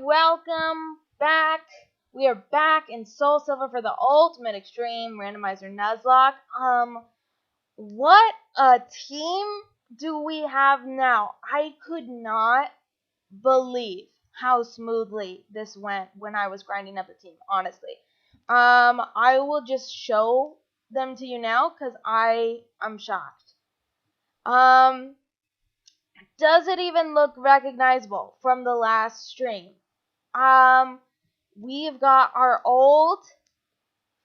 welcome back. We are back in Soul Silver for the ultimate extreme randomizer Nuzlocke. What a team do we have now? I could not believe how smoothly this went when I was grinding up the team, honestly. I will just show them to you now because I'm shocked. Does it even look recognizable from the last stream? We've got our old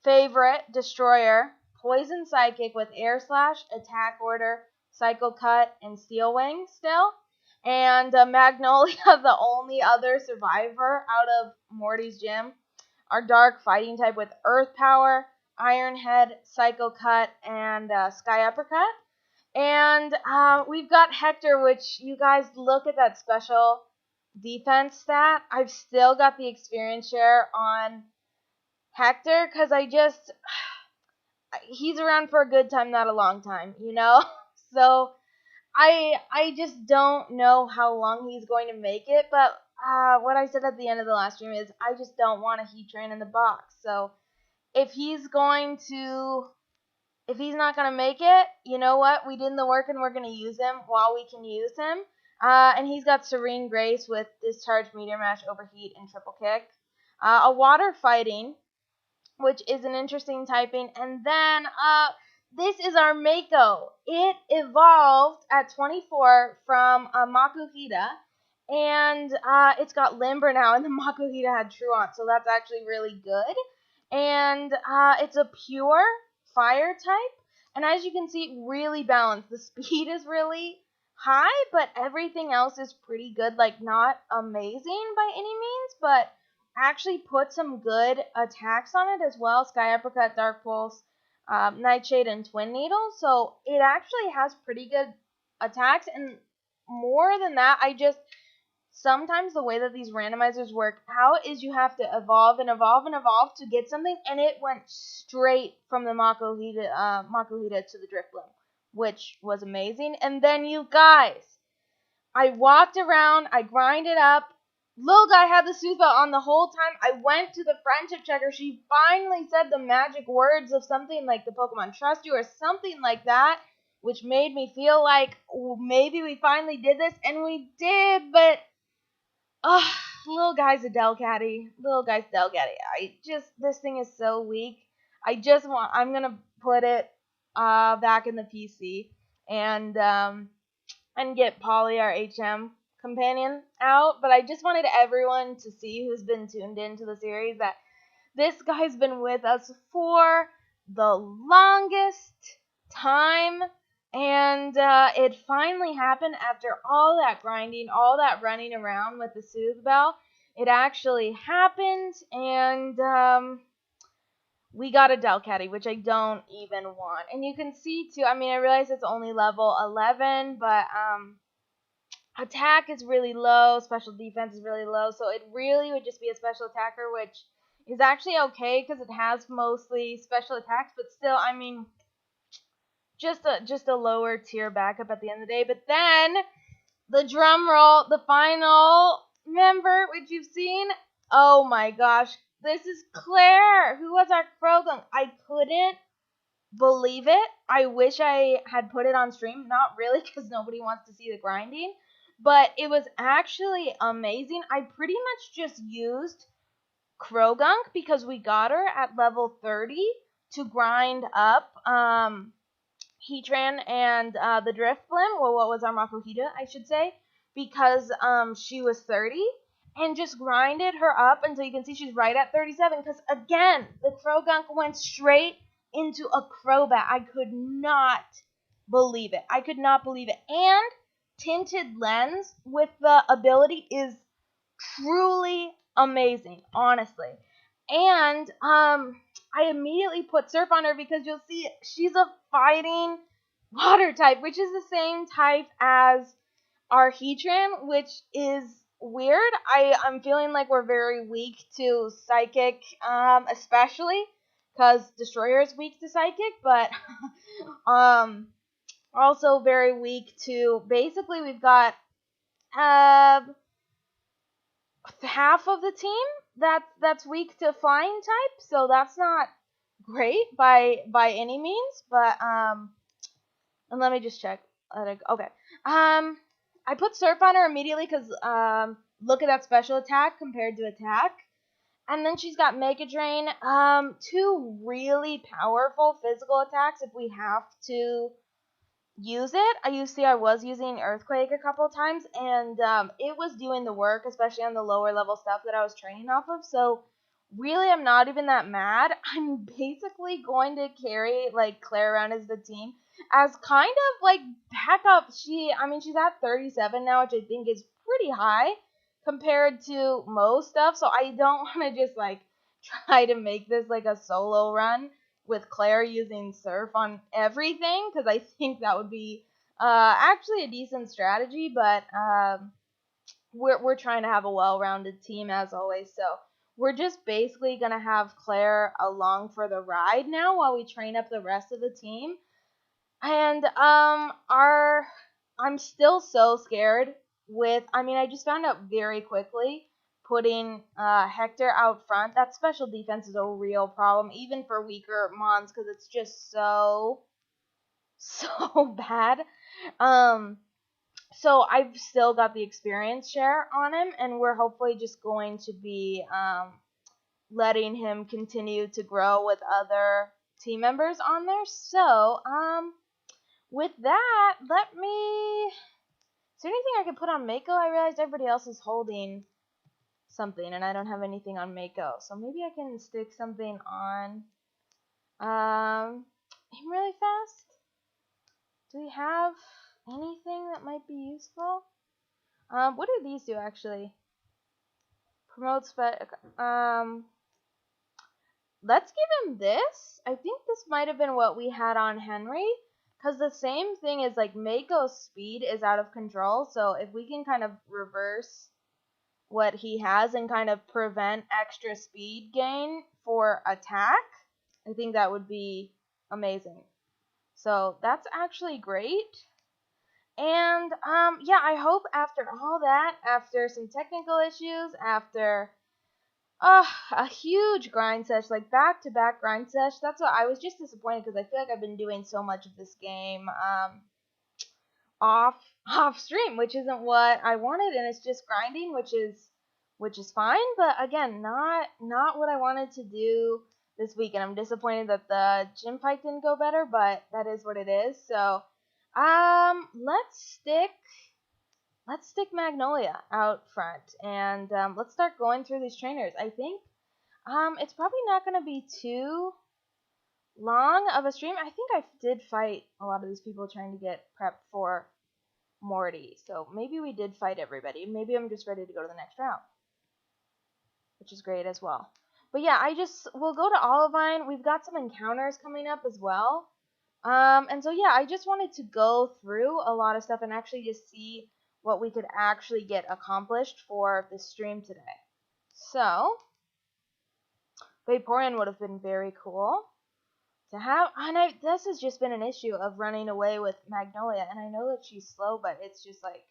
favorite destroyer, Poison Psychic with Air Slash, Attack Order, Cycle Cut, and Steel Wing still. And Magnolia, the only other survivor out of Morty's gym. Our Dark Fighting type with Earth Power, Iron Head, Cycle Cut, and Sky Uppercut. And we've got Hector, which you guys look at that special defense stat. I've still got the experience share on Hector because he's around for a good time, not a long time, you know? So I just don't know how long he's going to make it, but what I said at the end of the last stream is I just don't want a Heat Train in the box. So if he's not going to make it, you know what? We did the work and we're going to use him while we can use him. And he's got Serene Grace with Discharge, Meteor Mash, Overheat, and Triple Kick. A Water Fighting, which is an interesting typing. And then this is our Mako. It evolved at 24 from Makuhita. And it's got Limber now, and the Makuhita had Truant. So that's actually really good. And it's a pure fire type, and as you can see, really balanced. The speed is really high, but everything else is pretty good. Like, not amazing by any means, but actually put some good attacks on it as well. Sky Uppercut, Dark Pulse, Nightshade, and Twin Needle. So it actually has pretty good attacks, and more than that, sometimes the way that these randomizers work out is you have to evolve and evolve and evolve to get something, and it went straight from the Makuhita to the Drifloon, which was amazing. And then you guys, I walked around, I grinded up. Little guy had the Soothbell on the whole time. I went to the friendship checker. She finally said the magic words of something like the Pokemon trust you or something like that, which made me feel like maybe we finally did this, and we did, but little guy's a Delcatty. This thing is so weak. I'm gonna put it back in the PC and get Polly, our HM companion, out. But I just wanted everyone to see who's been tuned into the series that this guy's been with us for the longest time. And it finally happened after all that grinding, all that running around with the Soothbell. It actually happened, and we got a Delcatty, which I don't even want. And you can see, too, I realize it's only level 11, but attack is really low, special defense is really low, so it really would just be a special attacker, which is actually okay because it has mostly special attacks, but still, just a lower tier backup at the end of the day. But then the drum roll, the final member, which you've seen. Oh my gosh, this is Claire, who was our Croagunk. I couldn't believe it. I wish I had put it on stream. Not really, because nobody wants to see the grinding, but it was actually amazing. I pretty much just used Croagunk because we got her at level 30 to grind up Heatran and the Drifblim, well, what was our Makuhita, I should say, because she was 30, and just grinded her up until you can see she's right at 37, because, again, the Croagunk went straight into a Crobat. I could not believe it. And Tinted Lens with the ability is truly amazing, honestly. And I immediately put Surf on her because you'll see she's a fighting water type, which is the same type as our Heatran, which is weird. I'm feeling like we're very weak to Psychic, especially because Destroyer is weak to Psychic, but also very weak to, basically we've got half of the team that's weak to flying type, so that's not great by any means. But and let me just check. Okay. I put surf on her immediately because look at that special attack compared to attack. And then she's got Mega Drain. Two really powerful physical attacks if we have to use it. I was using Earthquake a couple times, and it was doing the work, especially on the lower level stuff that I was training off of. So really, I'm not even that mad. I'm basically going to carry like Claire around as the team as kind of like backup. She's at 37 now, which I think is pretty high compared to most stuff. So I don't want to just like try to make this like a solo run with Claire using Surf on everything, because I think that would be actually a decent strategy, but we're trying to have a well-rounded team as always, so we're just basically going to have Claire along for the ride now while we train up the rest of the team. And I'm still so scared with, I just found out very quickly putting Hector out front. That special defense is a real problem, even for weaker Mons, because it's just so bad. So I've still got the experience share on him, and we're hopefully just going to be letting him continue to grow with other team members on there. So with that, is there anything I could put on Mako? I realized everybody else is holding something, and I don't have anything on Mako. So maybe I can stick something on him really fast. Do we have anything that might be useful? What do these do, actually? Promotes, let's give him this. I think this might have been what we had on Henry, because the same thing is like Mako's speed is out of control, so if we can kind of reverse what he has and kind of prevent extra speed gain for attack, I think that would be amazing. So that's actually great. And yeah, I hope after all that, after some technical issues, after a huge grind sesh, like back-to-back grind sesh. That's what I was just disappointed, because I feel like I've been doing so much of this game off stream, which isn't what I wanted, and it's just grinding, which is fine. But again, not what I wanted to do this week, and I'm disappointed that the gym fight didn't go better, but that is what it is. So let's stick Magnolia out front, and let's start going through these trainers. I think it's probably not going to be too long of a stream. I think I did fight a lot of these people trying to get prepped for Morty, so maybe we did fight everybody. Maybe I'm just ready to go to the next round, which is great as well. But yeah, we'll go to Olivine. We've got some encounters coming up as well. And so yeah, I just wanted to go through a lot of stuff and actually just see what we could actually get accomplished for this stream today. So, Vaporeon would have been very cool to have. And this has just been an issue of running away with Magnolia, and I know that she's slow, but it's just like,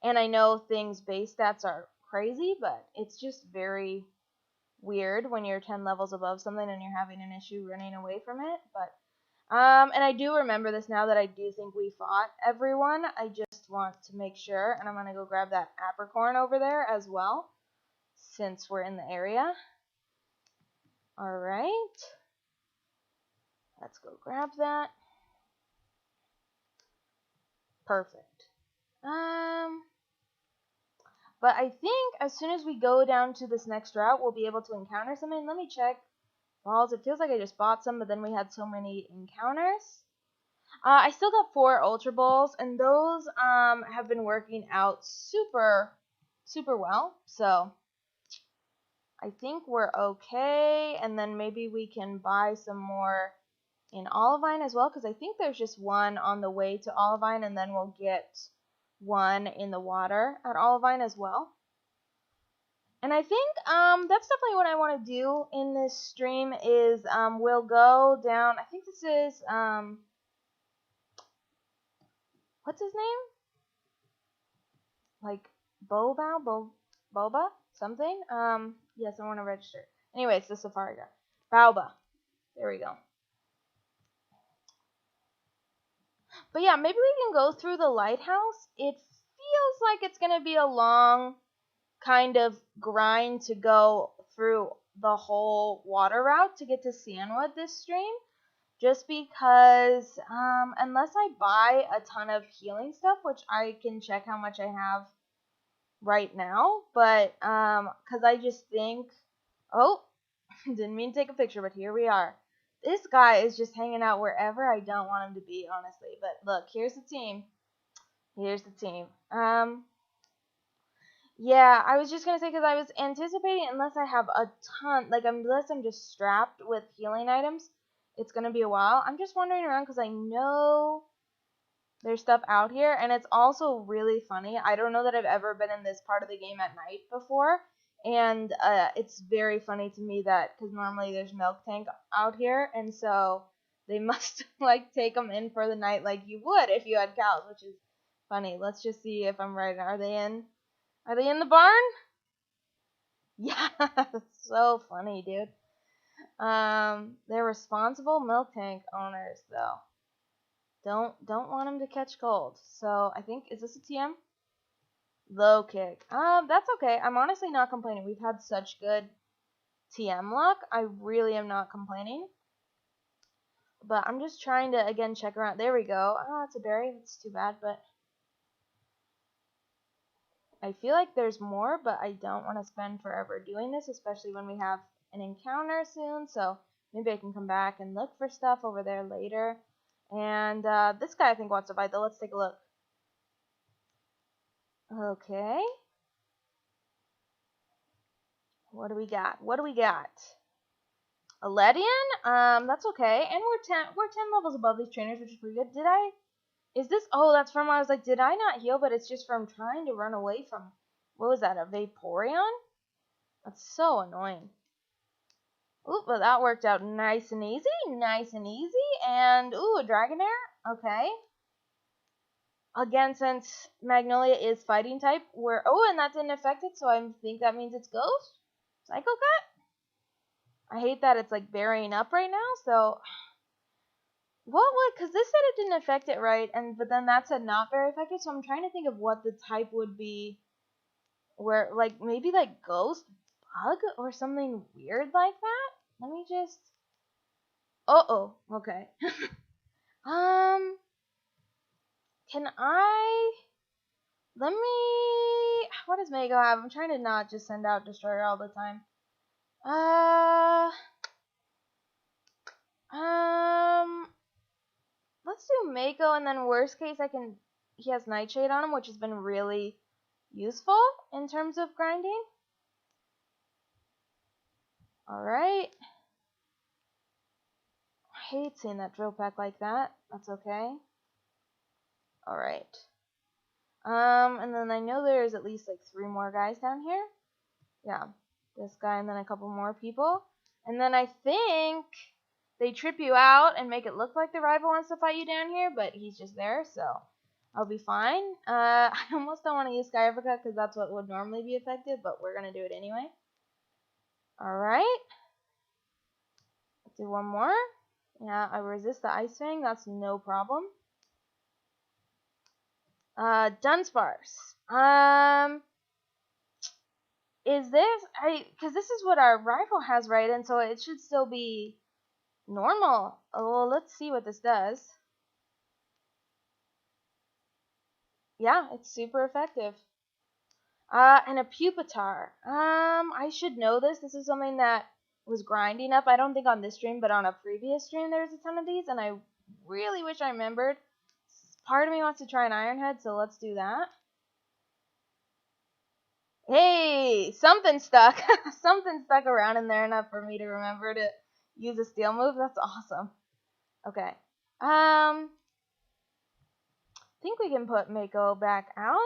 and I know things base stats are crazy, but it's just very weird when you're 10 levels above something and you're having an issue running away from it. But and I do remember this now that I do think we fought everyone. I just want to make sure, and I'm going to go grab that apricorn over there as well, since we're in the area. Alright. Let's go grab that. Perfect. But I think as soon as we go down to this next route, we'll be able to encounter something. Let me check. Balls. It feels like I just bought some, but then we had so many encounters. I still got 4 Ultra Balls, and those have been working out super well. So I think we're okay, and then maybe we can buy some more in Olivine as well, because I think there's just one on the way to Olivine, and then we'll get one in the water at Olivine as well. And I think that's definitely what I want to do in this stream is we'll go down, I think this is what's his name? Like Boba? something. Yes, I want to register. Anyway, it's the Safari guy. Bauba. There we go. But yeah, maybe we can go through the lighthouse. It feels like it's going to be a long kind of grind to go through the whole water route to get to Sandwood this stream. Just because, unless I buy a ton of healing stuff, which I can check how much I have right now, but, because I just think, oh, didn't mean to take a picture, but here we are. This guy is just hanging out wherever I don't want him to be, honestly. But look, here's the team. Here's the team. Yeah, I was just gonna say, because I was anticipating, unless I have a ton, like, unless I'm just strapped with healing items, it's gonna be a while. I'm just wandering around because I know there's stuff out here, and it's also really funny. I don't know that I've ever been in this part of the game at night before, and it's very funny to me that, because normally there's Milk Tank out here, and so they must, like, take them in for the night like you would if you had cows, which is funny. Let's just see if I'm right. Are they in? Are they in the barn? Yeah, so funny, dude. They're responsible milk tank owners, though. Don't want them to catch cold. So I think, is this a TM? Low kick. That's okay. I'm honestly not complaining. We've had such good TM luck. I really am not complaining. But I'm just trying to, again, check around. There we go. Oh, it's a berry. That's too bad, but I feel like there's more, but I don't want to spend forever doing this, especially when we have an encounter soon. So maybe I can come back and look for stuff over there later. And this guy I think wants to fight, though. Let's take a look. Okay. What do we got? What do we got? A Ledian? That's okay. And we're 10 levels above these trainers, which is pretty good. Is this, oh, that's from, I was like, did I not heal? But it's just from trying to run away from, what was that, a Vaporeon? That's so annoying. Ooh, but that worked out nice and easy. Nice and easy. And, ooh, a Dragonair. Okay. Again, since Magnolia is fighting type, oh, and that didn't affect it, so I think that means it's Ghost? Psycho Cut? I hate that it's, like, burying up right now, so because this said it didn't affect it right, but then that said not very effective, so I'm trying to think of what the type would be, where, like, maybe, like, Ghost Bug or something weird like that? Let me just, okay. Can what does Mako have? I'm trying to not just send out Destroyer all the time. Let's do Mako, and then worst case he has Nightshade on him, which has been really useful in terms of grinding. Alright. I hate seeing that drill pack like that. That's okay. Alright. And then I know there's at least like 3 more guys down here. Yeah. This guy and then a couple more people. And then I think they trip you out and make it look like the rival wants to fight you down here, but he's just there, so I'll be fine. I almost don't want to use Sky Africa because that's what would normally be effective, but we're going to do it anyway. Alright. Let's do one more. Yeah, I resist the Ice Fang. That's no problem. Dunsparce. Is this, because this is what our rival has, right? And so it should still be normal. Oh, well, let's see what this does. Yeah, it's super effective. And a Pupitar. I should know this. This is something that was grinding up. I don't think on this stream, but on a previous stream there was a ton of these, and I really wish I remembered. Part of me wants to try an Ironhead, so let's do that. Hey, something stuck. Something stuck around in there enough for me to remember to use a steel move. That's awesome. Okay. I think we can put Mako back out.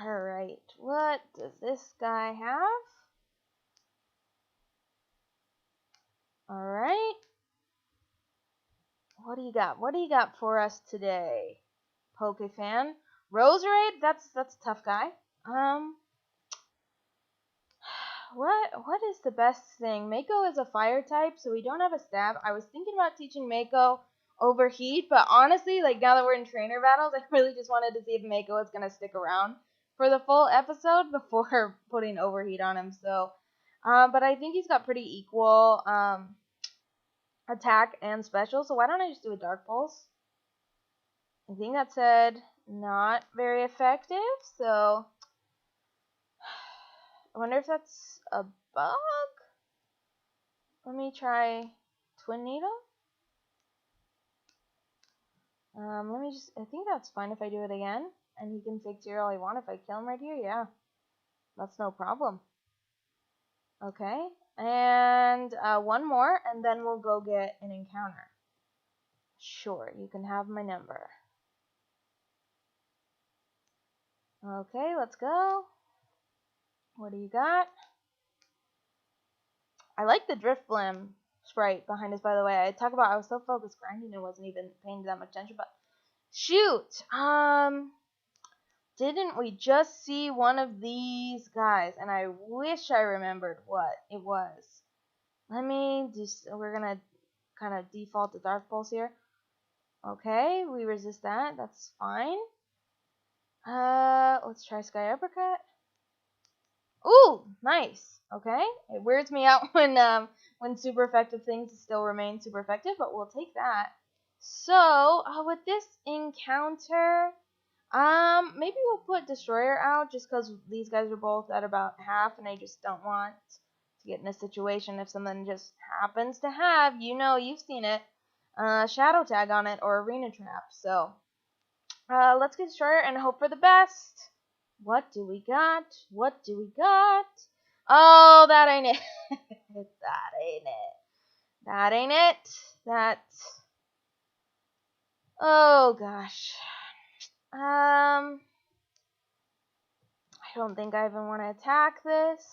Alright, what does this guy have? Alright. What do you got? What do you got for us today, Pokefan? Roserade? That's a tough guy. What is the best thing? Mako is a fire type, so we don't have a stab. I was thinking about teaching Mako overheat, but honestly, like now that we're in trainer battles, I really just wanted to see if Mako is gonna stick around for the full episode before putting overheat on him. So, but I think he's got pretty equal attack and special. So why don't I just do a dark pulse? I think that said not very effective. So I wonder if that's a bug. Let me try Twin Needle. Let me just, I think that's fine if I do it again. And he can take 0 all he wants if I kill him right here. Yeah, that's no problem. Okay, and one more, and then we'll go get an encounter. Sure, you can have my number. Okay, let's go. What do you got? I like the Drift Blim sprite behind us, by the way. I was so focused grinding and wasn't even paying that much attention, but shoot! Didn't we just see one of these guys? And I wish I remembered what it was. Let me just, we're gonna kind of default to Dark Pulse here. Okay, we resist that, that's fine. Let's try Sky Uppercut. Ooh, nice. Okay, it weirds me out when super effective things still remain super effective, but we'll take that. So with this encounter, maybe we'll put Destroyer out just because these guys are both at about half, and I just don't want to get in a situation if something just happens to have, you've seen it, Shadow Tag on it or Arena Trap. So let's get Destroyer and hope for the best. What do we got? What do we got? Oh, that ain't it. That ain't it. That ain't it. That. Oh gosh. I don't think I even want to attack this.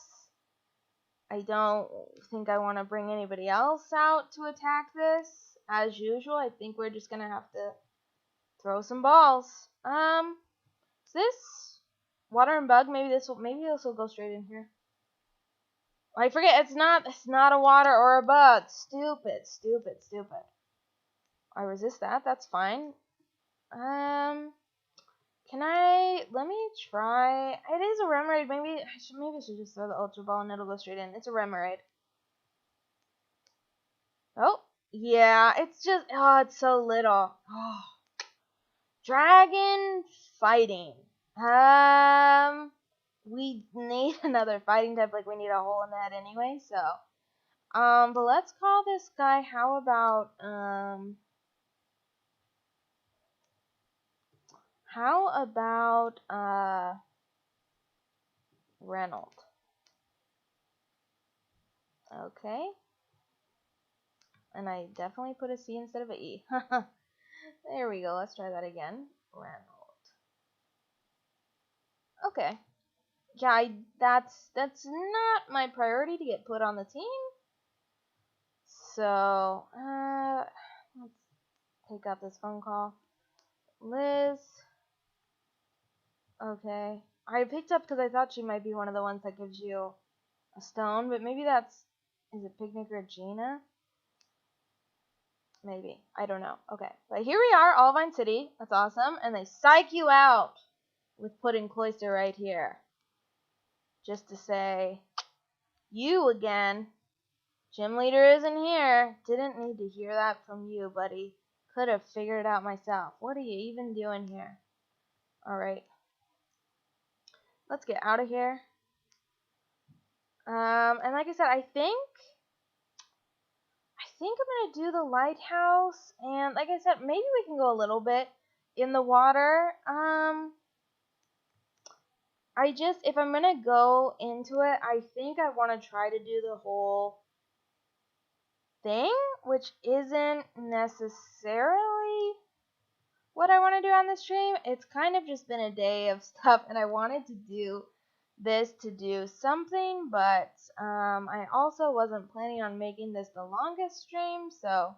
I don't think I want to bring anybody else out to attack this. As usual, I think we're just gonna have to throw some balls. Is this Water and Bug? Maybe this will go straight in here. I forget, it's not a water or a bug. Stupid. I resist that, that's fine. Let me try, it is a Remoraid, maybe I should just throw the Ultra Ball and it'll go straight in. It's a Remoraid. Oh, yeah, it's just, oh, it's so little. Oh. Dragon fighting. We need another fighting type, like we need a hole in the head anyway, so. But let's call this guy, how about, Reynolds. Okay. And I definitely put a C instead of a E. There we go, let's try that again. Reynolds. Okay. Yeah, that's not my priority to get put on the team. So, let's take out this phone call. Liz. Okay. I picked up because I thought she might be one of the ones that gives you a stone, but maybe is it Picnic or Gina? Maybe. I don't know. Okay. But here we are, Olivine City. That's awesome. And they psych you out with putting Cloyster right here. Just to say, you again. Gym leader isn't here. Didn't need to hear that from you, buddy. Could have figured it out myself. What are you even doing here? Alright. Let's get out of here. And like I said, I think I'm going to do the lighthouse. And like I said, maybe we can go a little bit in the water. If I'm going to go into it, I think I want to try to do the whole thing, which isn't necessarily what I want to do on this stream. It's kind of just been a day of stuff, and I wanted to do this to do something, but I also wasn't planning on making this the longest stream, so.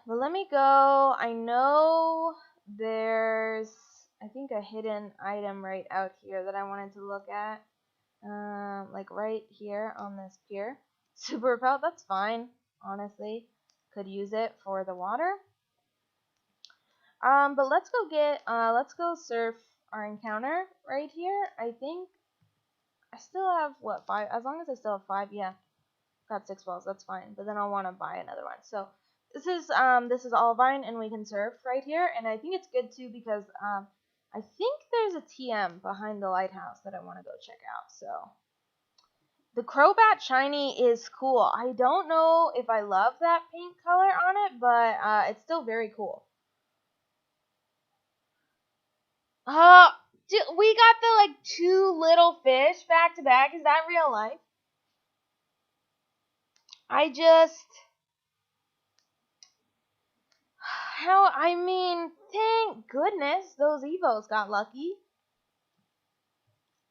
But let me go. I know there's, I think, a hidden item right out here that I wanted to look at. like right here on this pier. Super repel, that's fine, honestly. Could use it for the water. But let's go surf our encounter right here. I think I still have, what, 5? As long as I still have 5, yeah. Got 6 balls, that's fine. But then I'll want to buy another one. So this is Olivine, and we can surf right here. And I think it's good too because I think there's a TM behind the lighthouse that I want to go check out. So the Crobat Shiny is cool. I don't know if I love that pink color on it, but it's still very cool. We got the like 2 little fish back to back. Is that real life? Thank goodness those Evos got lucky.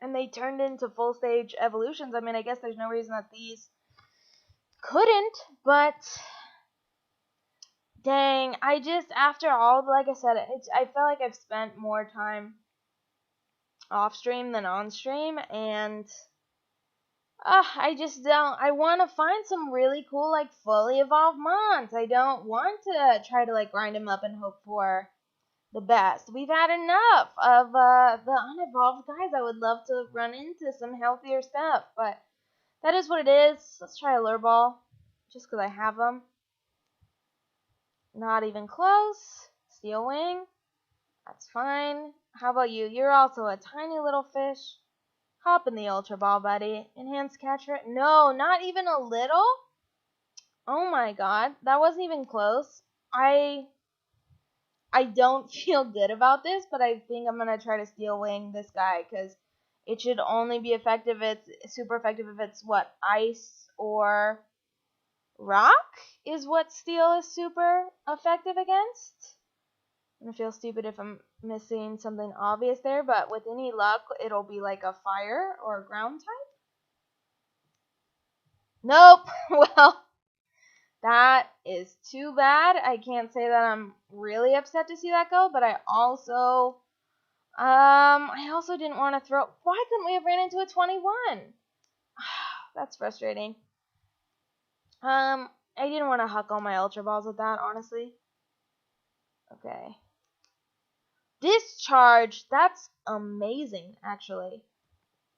And they turned into full stage evolutions. I mean, I guess there's no reason that these couldn't, but dang, after all, like I said, I feel like I've spent more time off stream than on stream, and I want to find some really cool, like, fully evolved mons. I don't want to try to, like, grind them up and hope for the best. We've had enough of the unevolved guys. I would love to run into some healthier stuff, but that is what it is. Let's try a lure ball, just because I have them. Not even close. Steel wing. That's fine. How about you? You're also a tiny little fish. Hop in the Ultra Ball, buddy. Enhanced catcher. No, not even a little? Oh my god. That wasn't even close. I don't feel good about this, but I think I'm going to try to Steel Wing this guy, because it should only be effective. It's super effective if it's, what, ice or rock is what Steel is super effective against. I'm going to feel stupid if I'm missing something obvious there, but with any luck, it'll be like a fire or a ground type. Nope. Well, that is too bad. I can't say that I'm really upset to see that go, but I also didn't want to throw. Why couldn't we have ran into a 21? That's frustrating. I didn't want to huck all my Ultra Balls with that, honestly. Okay. Discharge. That's amazing, actually.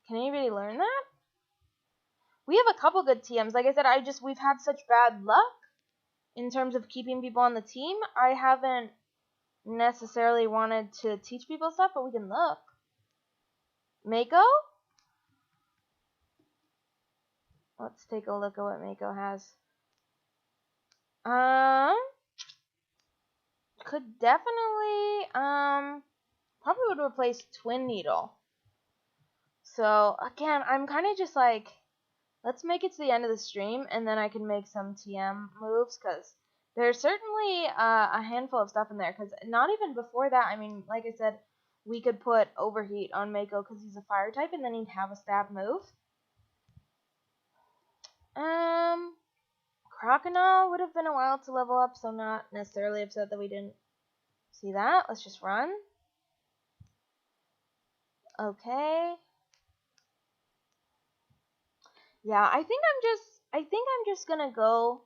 Can anybody learn that? We have a couple good TMs. Like I said, we've had such bad luck in terms of keeping people on the team. I haven't necessarily wanted to teach people stuff, but we can look. Mako? Let's take a look at what Mako has. Could definitely, probably would replace Twin Needle. So, again, I'm kind of just like, let's make it to the end of the stream, and then I can make some TM moves, because there's certainly a handful of stuff in there, because not even before that, I mean, like I said, we could put Overheat on Mako because he's a fire type, and then he'd have a stab move. Crocodile would have been a while to level up, so not necessarily upset that we didn't see that. Let's just run. Okay. Yeah, I think I'm just gonna go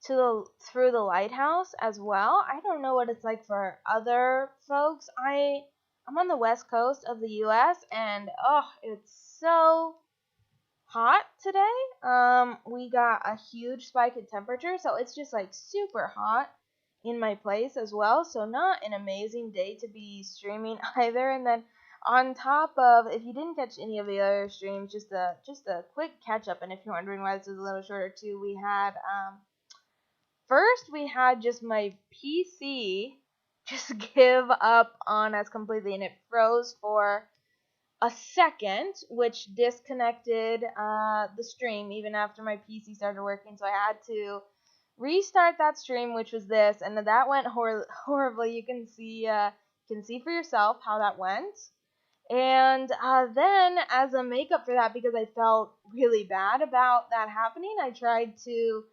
through the lighthouse as well. I don't know what it's like for other folks. I'm on the west coast of the US, and it's so hot today. We got a huge spike in temperature, so it's just like super hot in my place as well. So not an amazing day to be streaming either. And then on top of, if you didn't catch any of the other streams, just a quick catch up. And if you're wondering why this is a little shorter too, we had first we had just my PC just give up on us completely, and it froze for a second, which disconnected the stream even after my PC started working. So I had to restart that stream, which was this, and that went horribly. You can see for yourself how that went. And then, as a makeup for that, because I felt really bad about that happening, I tried to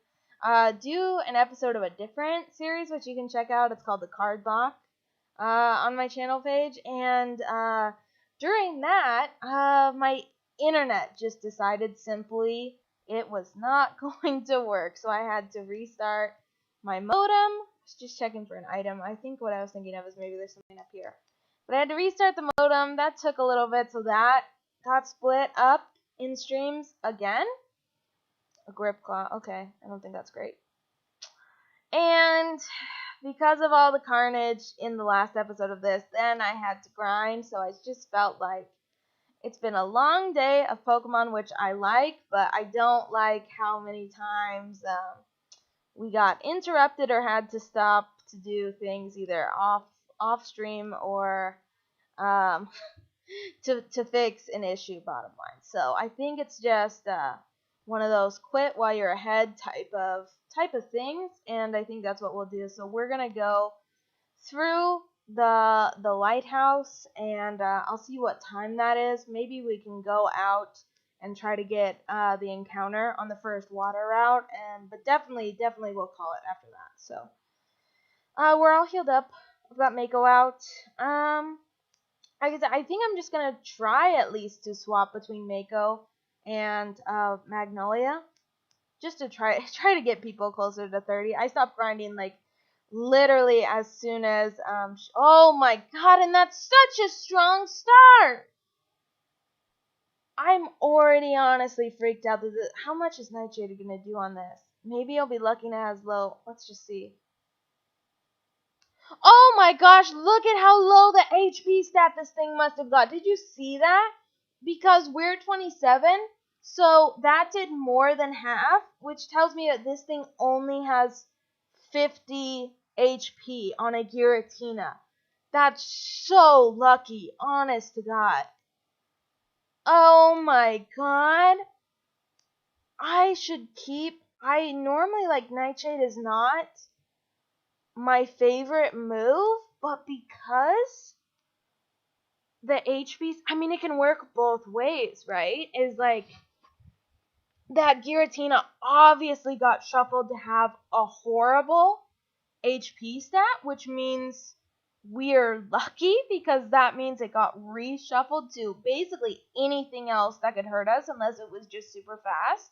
do an episode of a different series, which you can check out. It's called The Card Block on my channel page. And during that, my internet just decided simply it was not going to work. So I had to restart my modem. I was just checking for an item. I think what I was thinking of is maybe there's something up here. But I had to restart the modem. That took a little bit, so that got split up in streams again. A grip claw. Okay, I don't think that's great. And because of all the carnage in the last episode of this, then I had to grind, so I just felt like it's been a long day of Pokemon, which I like, but I don't like how many times we got interrupted or had to stop to do things either off stream or to fix an issue, bottom line. So I think it's just one of those quit while you're ahead type of things, and I think that's what we'll do. So we're gonna go through the lighthouse, and I'll see what time that is. Maybe we can go out and try to get the encounter on the first water route, but definitely we'll call it after that. So we're all healed up. We've got Mako out. I think I'm just gonna try at least to swap between Mako and Magnolia, just to try to get people closer to 30. I stopped grinding like literally as soon as oh my god, and that's such a strong start. I'm already honestly freaked out. How much is Nightshade gonna do on this? Maybe I'll be lucky to have low. Let's just see. Oh my gosh, look at how low the HP stat this thing must have got. Did you see that? Because we're 27, so that did more than half, which tells me that this thing only has 50 HP on a Giratina. That's so lucky, honest to God. Oh my god. I normally, like, Nightshade is not my favorite move, but because the HPs, I mean, it can work both ways, right? Is like, that Giratina obviously got shuffled to have a horrible HP stat, which means we're lucky because that means it got reshuffled to basically anything else that could hurt us unless it was just super fast.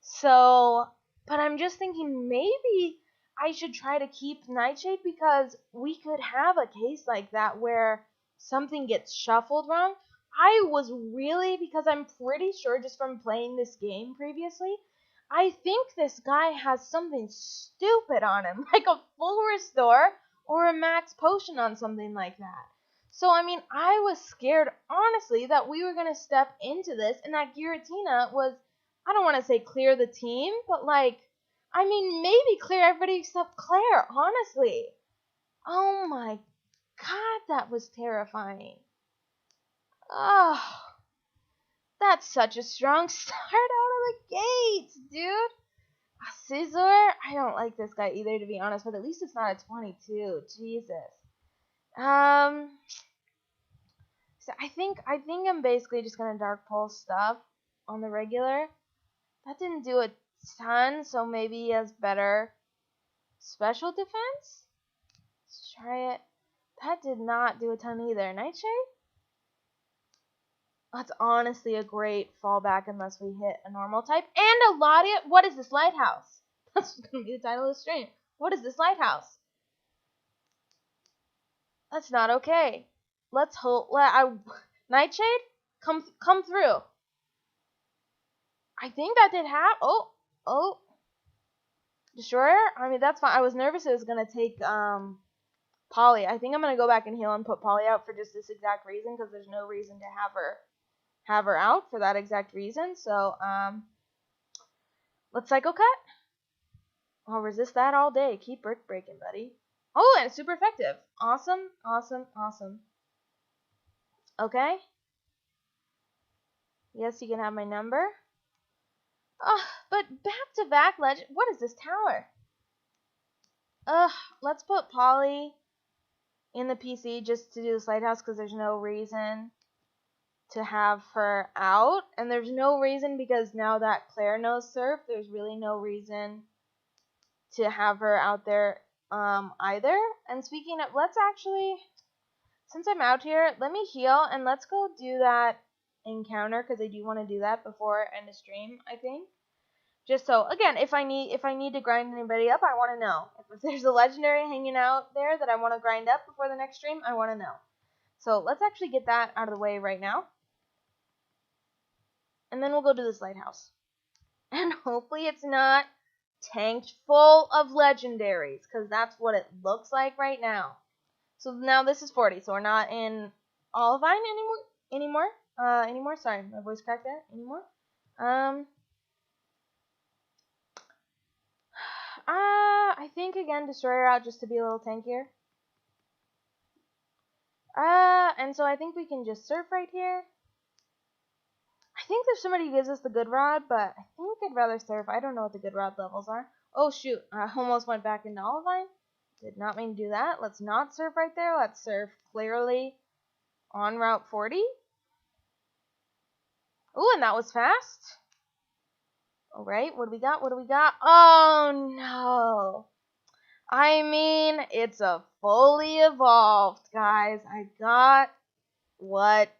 So, but I'm just thinking maybe I should try to keep Nightshade because we could have a case like that where something gets shuffled wrong. I was really, because I'm pretty sure just from playing this game previously, I think this guy has something stupid on him, like a full restore or a max potion on something like that. So, I mean, I was scared, honestly, that we were going to step into this and that Giratina was, I don't want to say clear the team, but like, I mean, maybe clear everybody except Claire, honestly. Oh my god, that was terrifying. Oh, that's such a strong start out of the gates, dude. Scissor, I don't like this guy either, to be honest, but at least it's not a 22. Jesus. So I think I'm basically just gonna Dark Pulse stuff on the regular. That didn't do a ton, so maybe he has better special defense. Let's try it. That did not do a ton either. Nightshade? That's honestly a great fallback unless we hit a normal type. And a Latias. What is this lighthouse? That's going to be the title of the stream. What is this lighthouse? That's not okay. Let's hope. Nightshade? Come through. I think that did happen. Oh. Destroyer? I mean, that's fine. I was nervous it was going to take Polly. I think I'm going to go back and heal and put Polly out for just this exact reason because there's no reason to have her out for that exact reason. So, let's Psycho Cut. I'll resist that all day. Keep brick breaking, buddy. Oh, and it's super effective. Awesome. Okay. Yes, you can have my number. But back-to-back legend. What is this tower? Let's put Polly in the PC just to do this lighthouse because there's no reason to have her out. And there's no reason because now that Claire knows Surf, there's really no reason to have her out there either. And speaking of, let's actually, since I'm out here, let me heal and let's go do that encounter, because I do want to do that before end of stream, I think. Just so, again, if I need to grind anybody up, I want to know. If there's a legendary hanging out there that I want to grind up before the next stream, I want to know. So let's actually get that out of the way right now. And then we'll go to this lighthouse. And hopefully it's not tanked full of legendaries, because that's what it looks like right now. So now this is 40, so we're not in Olivine anymore. Sorry, my voice cracked there. Anymore. I think again Destroyer out just to be a little tankier. And so I think we can just surf right here. I think if somebody gives us the good rod, but I think I'd rather surf. I don't know what the good rod levels are. Oh shoot, I almost went back into Olivine. Did not mean to do that. Let's not surf right there. Let's surf clearly on Route 40. Ooh, and that was fast. Alright, what do we got? What do we got? Oh no. I mean, it's a fully evolved, guys. I got what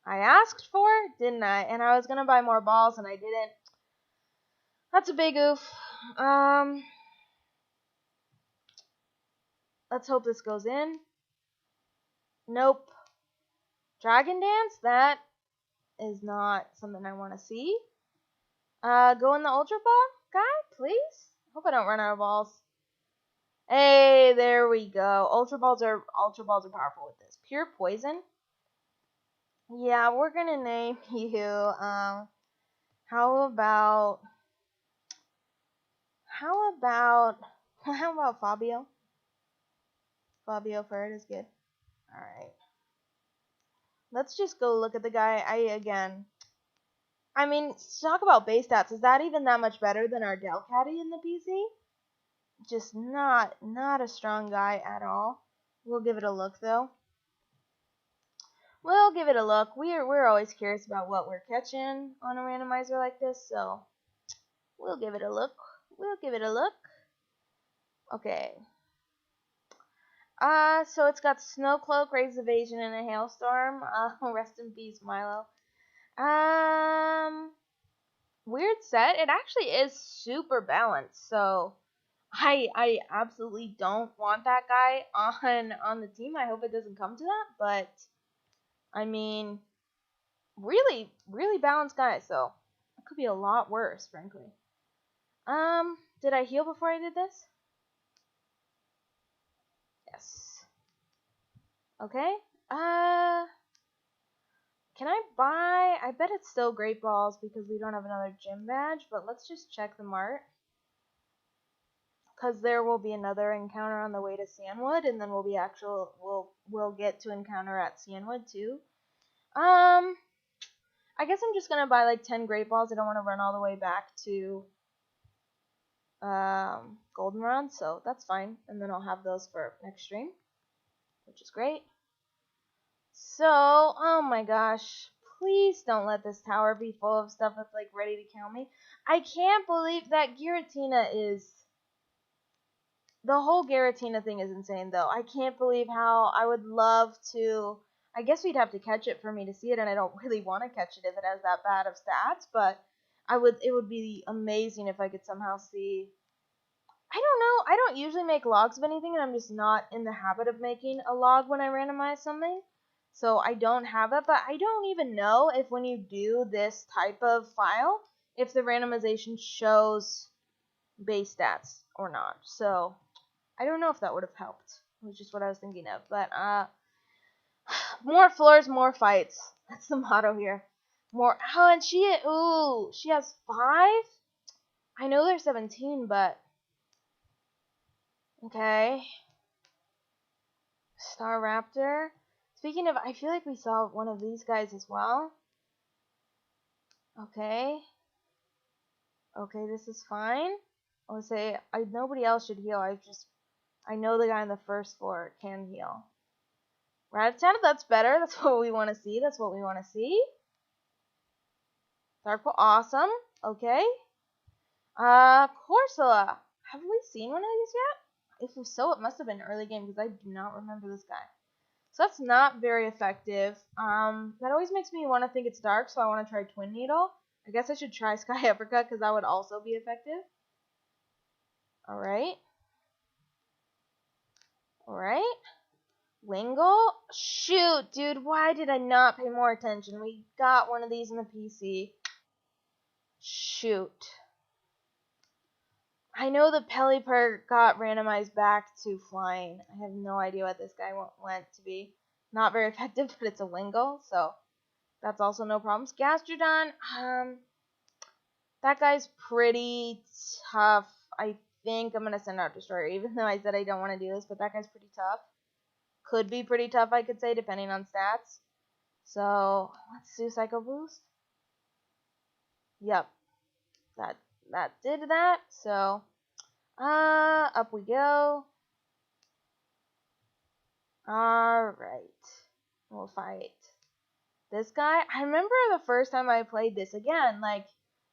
I asked for, didn't I? And I was gonna buy more balls and I didn't. That's a big oof. Let's hope this goes in. Nope. Dragon Dance? That is not something I want to see. Go in the Ultra Ball guy, please. Hope I don't run out of balls. Hey, there we go. Ultra balls are powerful with this. Pure Poison. Yeah, we're gonna name you. How about Fabio? Fabio Ferd is good. All right. Let's just go look at the guy. I mean, talk about base stats. Is that even that much better than our Delcatty in the PC? Just not a strong guy at all. We'll give it a look though. We'll give it a look. We're always curious about what we're catching on a randomizer like this, so we'll give it a look. We'll give it a look. Okay. So it's got Snow Cloak, Raise Evasion, and a Hailstorm. Rest in peace, Milo. Weird set. It actually is super balanced, so I absolutely don't want that guy on the team. I hope it doesn't come to that, but I mean, really, really balanced guy, so it could be a lot worse, frankly. Did I heal before I did this? Yes. Okay. Can I buy? I bet it's still Great Balls because we don't have another gym badge, but let's just check the mart. Because there will be another encounter on the way to Sandwood, and then we'll get to encounter at Sandwood too. I guess I'm just gonna buy like 10 Great Balls. I don't want to run all the way back to Goldenrod, so that's fine. And then I'll have those for next stream, which is great. So, oh my gosh, please don't let this tower be full of stuff that's like ready to kill me. I can't believe that Giratina is... The whole Giratina thing is insane, though. I can't believe how I would love to... I guess we'd have to catch it for me to see it, and I don't really want to catch it if it has that bad of stats, but it would be amazing if I could somehow see... I don't know. I don't usually make logs of anything, and I'm just not in the habit of making a log when I randomize something. So I don't have it, but I don't even know if when you do this type of file, if the randomization shows base stats or not. So I don't know if that would have helped, which is what I was thinking of. But more floors, more fights. That's the motto here. More. Oh, and she has 5? I know there's 17, but okay. Star Raptor. Speaking of, I feel like we saw one of these guys as well. Okay. Okay, this is fine. I would say nobody else should heal. I know the guy on the first floor can heal. Rattata, that's better. That's what we want to see. That's what we want to see. Darkpool, awesome. Okay. Corsola. Have we seen one of these yet? If so, it must have been early game because I do not remember this guy. So that's not very effective. That always makes me want to think it's dark, so I want to try Twin Needle. I guess I should try Sky Uppercut because that would also be effective. Alright. Alright. Wingle? Shoot, dude, why did I not pay more attention? We got one of these in the PC. Shoot. I know the Pelipper got randomized back to flying. I have no idea what this guy went to be. Not very effective, but it's a Wingle, so that's also no problems. Gastrodon, that guy's pretty tough. I think I'm going to send out Destroyer, even though I said I don't want to do this, but that guy's pretty tough. Could be pretty tough, I could say, depending on stats. So, let's do Psycho Boost. Yep. That did that, so, up we go. Alright. We'll fight this guy. I remember the first time I played this again, like,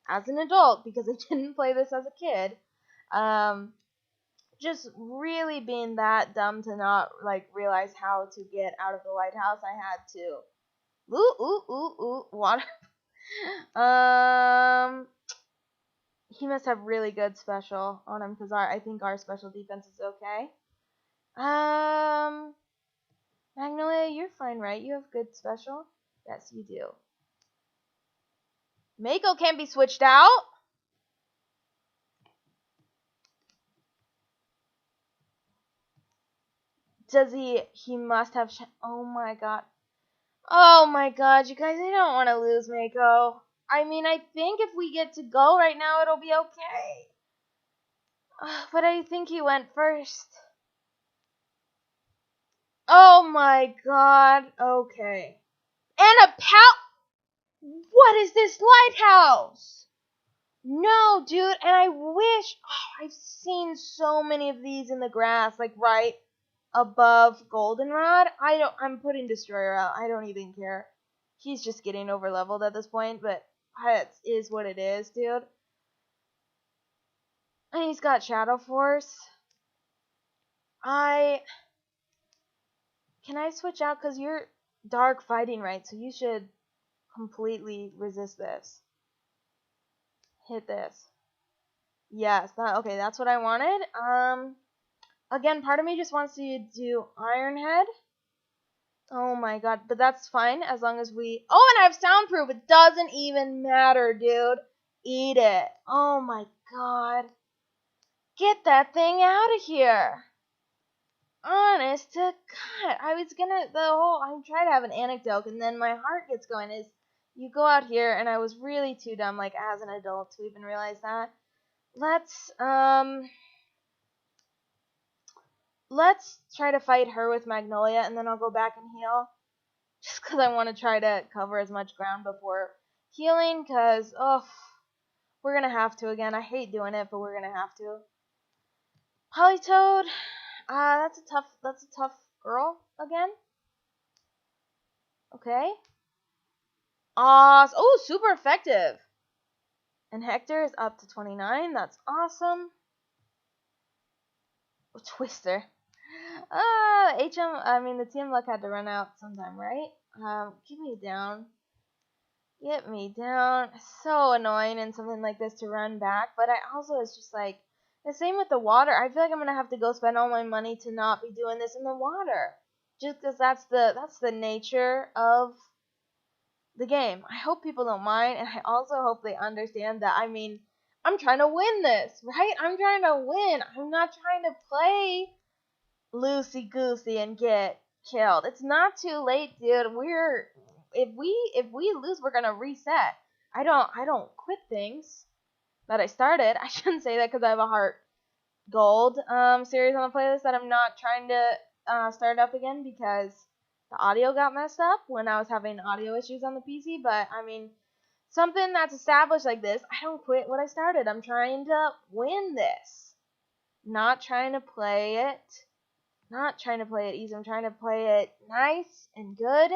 as an adult, because I didn't play this as a kid. Just really being that dumb to not, like, realize how to get out of the lighthouse. I had to. Water. He must have really good special on him, because I think our special defense is okay. Magnolia, you're fine, right? You have good special? Yes, you do. Mako can't be switched out? Does he must have, oh my god. Oh my god, you guys, I don't want to lose Mako. I mean, I think if we get to go right now, it'll be okay. But I think he went first. Oh my god, okay. And a what is this lighthouse? No, dude, and I wish, I've seen so many of these in the grass, like right above Goldenrod. I'm putting Destroyer out. I don't even care. He's just getting over leveled at this point, but it is what it is, dude. And he's got Shadow Force. Can I switch out? Because you're dark fighting, right? So you should completely resist this. Hit this. Yes, okay, that's what I wanted. Again, part of me just wants to do Iron Head. Oh my god, but that's fine as long as we... Oh, and I have Soundproof. It doesn't even matter, dude. Eat it. Oh my god. Get that thing out of here. Honest to God. I'm trying to have an anecdote, and then my heart gets going, is you go out here, and I was really too dumb, like, as an adult to even realize that. Let's try to fight her with Magnolia, and then I'll go back and heal. Just because I want to try to cover as much ground before healing, because, we're going to have to again. I hate doing it, but we're going to have to. Politoed, that's a tough girl again. Okay. Oh, super effective. And Hector is up to 29. That's awesome. Oh, Twister. The team luck had to run out sometime, right? Get me down. Get me down. So annoying in something like this to run back, but it's just like, the same with the water. I feel like I'm gonna have to go spend all my money to not be doing this in the water. Just because that's the nature of the game. I hope people don't mind, and I also hope they understand that, I'm trying to win this, right? I'm trying to win. I'm not trying to play loosey-goosey and get killed. It's not too late, dude. If we lose, we're gonna reset. I don't quit things that I started. I shouldn't say that because I have a Heart Gold series on the playlist that I'm not trying to start up again because the audio got messed up when I was having audio issues on the PC. But something that's established like this, I don't quit what I started. I'm trying to win this, not trying to play it easy. I'm trying to play it nice and good,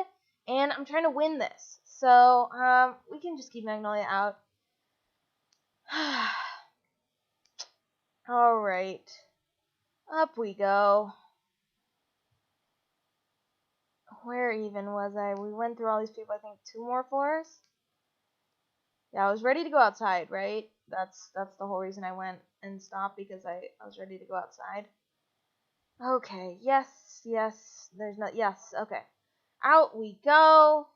and I'm trying to win this. So we can just keep Magnolia out. Alright. Up we go. Where even was I? We went through all these people, I think 2 more floors. Yeah, I was ready to go outside, right? That's the whole reason I went and stopped, because I was ready to go outside. Okay, yes, there's no, yes, okay. Out we go.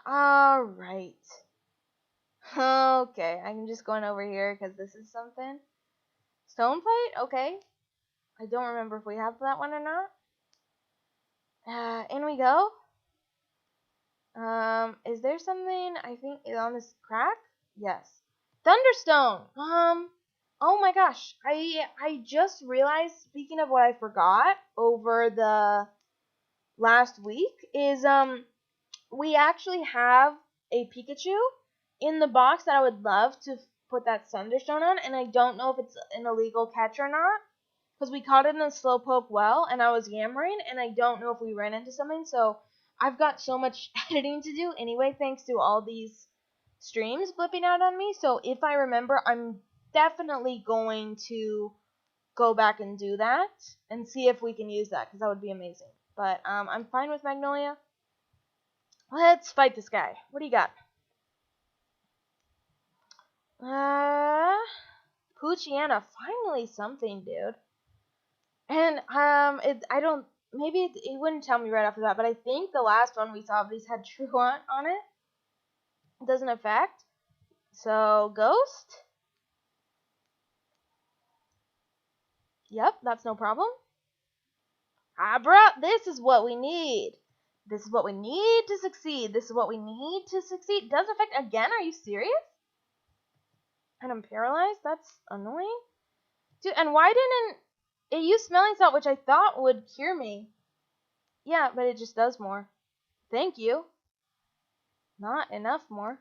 Alright. Okay, I'm just going over here because this is something. Stone plate? Okay. I don't remember if we have that one or not. In we go. Is there something, I think, on this crack? Yes. Thunderstone! Oh my gosh. I just realized, speaking of what I forgot over the last week, is, we actually have a Pikachu in the box that I would love to put that Thunderstone on, and I don't know if it's an illegal catch or not, because we caught it in a Slowpoke well, and I was yammering, and I don't know if we ran into something, so I've got so much editing to do anyway, thanks to all these streams blipping out on me, so if I remember, I'm definitely going to go back and do that, and see if we can use that, because that would be amazing. But, I'm fine with Magnolia. Let's fight this guy. What do you got? Poochyena, finally something, dude. And, maybe it wouldn't tell me right off the bat, but I think the last one we saw of these had Truant on it. It doesn't affect. So, Ghost. Yep, that's no problem. Abra, this is what we need. This is what we need to succeed. This is what we need to succeed. Does affect again? Are you serious? And I'm paralyzed? That's annoying. Dude, and why didn't it use smelling salt, which I thought would cure me? Yeah, but it just does more. Thank you. Not enough more.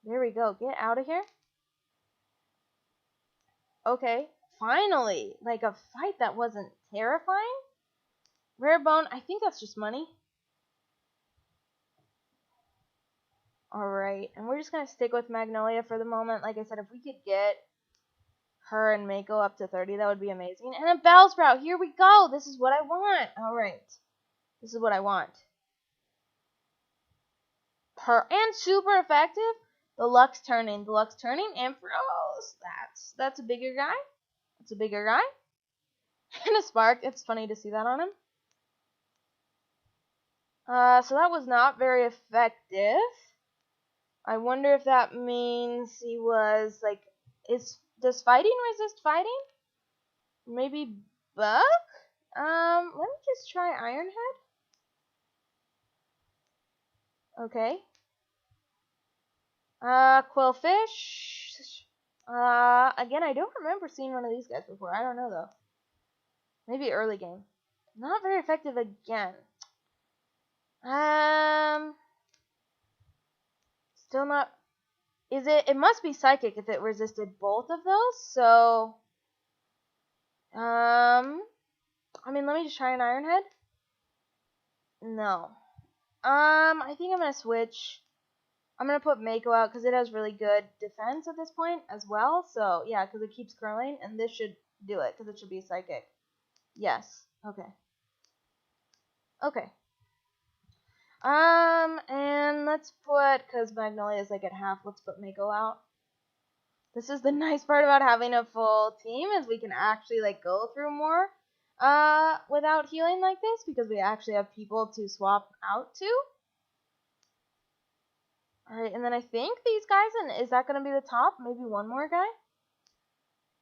There we go. Get out of here. Okay. Finally. Like a fight that wasn't terrifying. Rare bone. I think that's just money. Alright. And we're just going to stick with Magnolia for the moment. Like I said, if we could get her and Mako up to 30, that would be amazing. And a Bellsprout. Here we go. This is what I want. Alright. This is what I want. And super effective. The Luck's turning, and froze. That's a bigger guy. That's a bigger guy. And a Spark. It's funny to see that on him. So that was not very effective. I wonder if that means he was like, does fighting resist fighting? Maybe Bug? Let me just try Ironhead. Okay. Quillfish. Again, I don't remember seeing one of these guys before. I don't know though. Maybe early game. Not very effective again. Still not. Is it? It must be psychic if it resisted both of those. So, I mean, let me just try an Ironhead. No. I think I'm gonna switch. I'm gonna put Mako out because it has really good defense at this point as well. So yeah, because it keeps curling, and this should do it because it should be psychic. Yes. Okay. Okay. And let's put, because Magnolia is like at half, let's put Mako out. This is the nice part about having a full team, is we can actually like go through more without healing like this, because we actually have people to swap out to. Alright, and then I think these guys, and is that going to be the top? Maybe one more guy?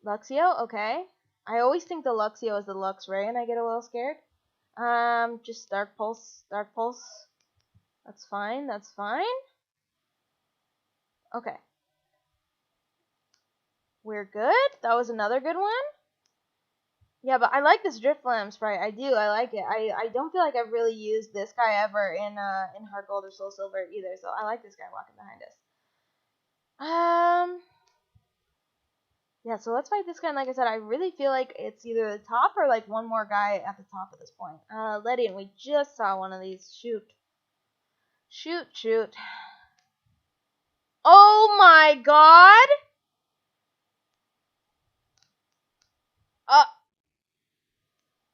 Luxio, okay. I always think the Luxio is the Luxray, and I get a little scared. Just Dark Pulse, Dark Pulse. That's fine, that's fine. Okay. We're good. That was another good one. Yeah, but I like this Drifblim sprite. I do. I like it. I don't feel like I've really used this guy ever in Heart Gold or Soul Silver either. So I like this guy walking behind us. Yeah, so let's fight this guy. And like I said, I really feel like it's either the top or like one more guy at the top at this point. Letty, and we just saw one of these. Shoot. Shoot, shoot. Oh my god!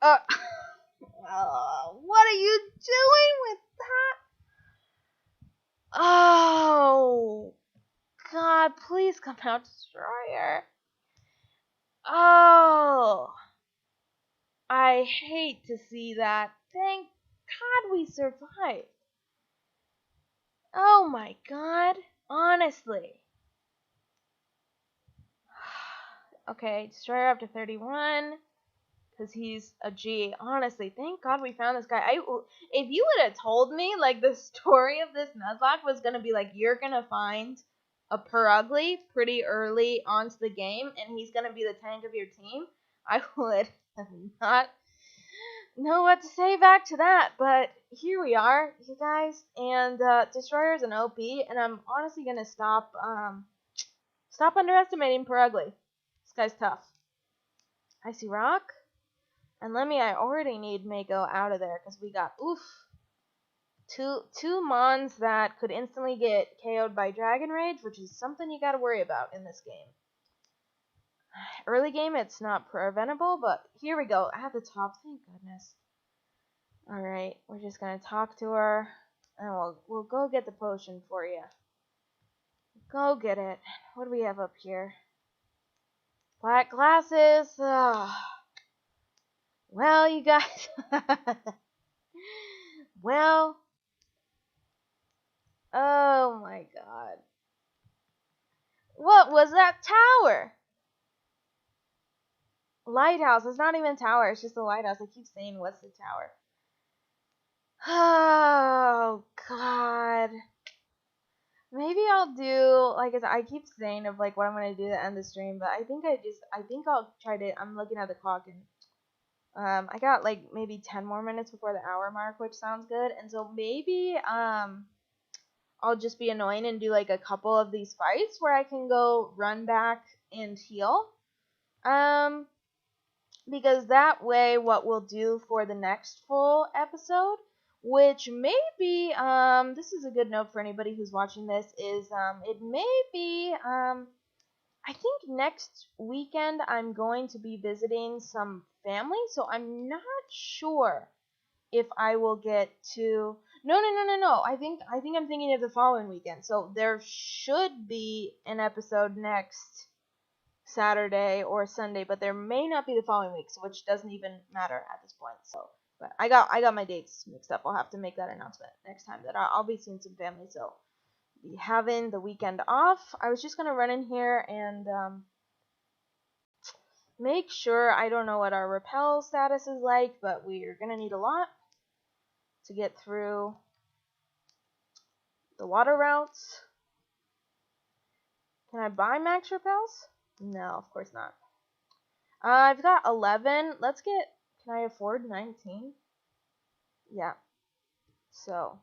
Uh, What are you doing with that? Oh, God, please come out, Destroyer. Oh, I hate to see that. Thank God we survived. Oh my God, honestly. Okay, Destroyer up to 31. Because he's a G. Honestly, thank God we found this guy. If you would have told me, like, the story of this Nuzlocke was going to be, like, you're going to find a Purugly pretty early onto the game, and he's going to be the tank of your team, I would have not know what to say back to that. But here we are, you guys, and Destroyer's an OP, and I'm honestly going to stop underestimating Purugly. This guy's tough. Icy Rock. And I already need Mako out of there because we got, two Mons that could instantly get KO'd by Dragon Rage, which is something you gotta worry about in this game. Early game, it's not preventable, but here we go. At the top, thank goodness. Alright, we're just gonna talk to her, and we'll go get the potion for you. Go get it. What do we have up here? Black glasses. Ugh. Well, you guys. Well. Oh my God. What was that tower? Lighthouse. It's not even a tower. It's just a lighthouse. I keep saying, what's the tower? Oh God. Maybe I'll do, like I keep saying of like what I'm gonna do to end the stream, but I think I'll try to. I'm looking at the clock and I got like maybe 10 more minutes before the hour mark, which sounds good. And so maybe I'll just be annoying and do like a couple of these fights where I can go run back and heal. Because that way what we'll do for the next full episode, which may be, this is a good note for anybody who's watching this, is it may be, I think next weekend I'm going to be visiting some family, so I'm not sure if I will get to. No. I think I'm thinking of the following weekend. So there should be an episode next Saturday or Sunday, but there may not be the following week, so which doesn't even matter at this point. So, but I got my dates mixed up. I'll have to make that announcement next time that I'll be seeing some family. So, be having the weekend off. I was just gonna run in here and make sure. I don't know what our repel status is like, but we're gonna need a lot to get through the water routes. Can I buy max repels? No, of course not. I've got 11. Let's get. Can I afford 19? Yeah. So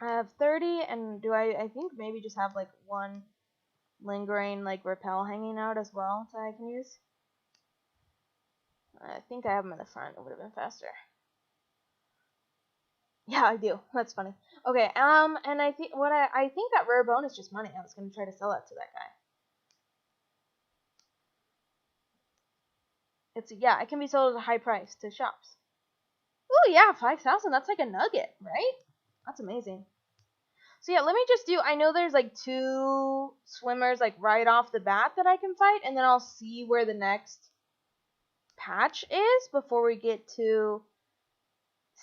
I have 30, and do I think maybe just have like one lingering like repel hanging out as well that I can use. I think I have them in the front. It would have been faster. Yeah, I do. That's funny. Okay, and I think I think that rare bone is just money. I was gonna try to sell that to that guy. Yeah, it can be sold at a high price to shops. Oh yeah, 5,000. That's like a nugget, right? That's amazing. So yeah, let me just do. I know there's like 2 swimmers like right off the bat that I can fight, and then I'll see where the next patch is before we get to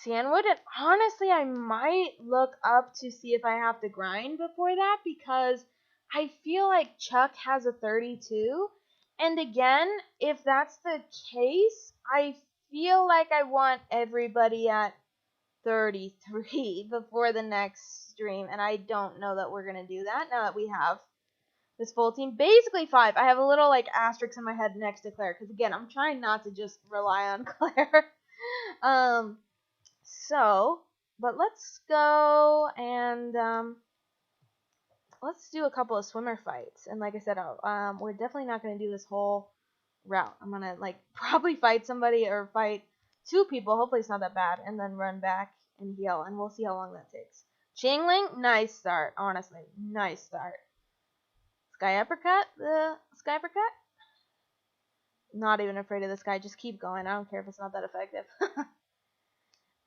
Sandwood. And honestly, I might look up to see if I have to grind before that, because I feel like Chuck has a 32. And again, if that's the case, I feel like I want everybody at 33 before the next stream, and I don't know that we're going to do that now that we have this full team. Basically 5. I have a little like asterisk in my head next to Claire, because again, I'm trying not to just rely on Claire. So, but let's go and let's do a couple of swimmer fights. And like I said, we're definitely not going to do this whole route. I'm going to like probably fight somebody or fight 2 people. Hopefully it's not that bad. And then run back and heal. And we'll see how long that takes. Chingling, nice start. Honestly, nice start. Sky Uppercut, the Sky Uppercut. Not even afraid of this guy. Just keep going. I don't care if it's not that effective.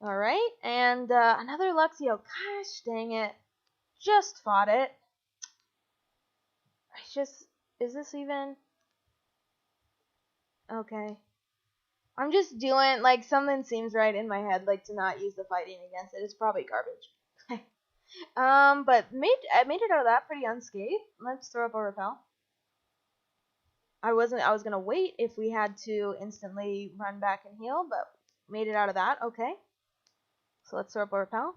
Alright, and another Luxio. Gosh dang it. Just fought it. Is this even? Okay. I'm just doing, like, something seems right in my head, like, to not use the fighting against it. It's probably garbage. But I made it out of that pretty unscathed. Let's throw up a repel. I was gonna wait if we had to instantly run back and heal, but made it out of that. Okay. So let's throw up a repel.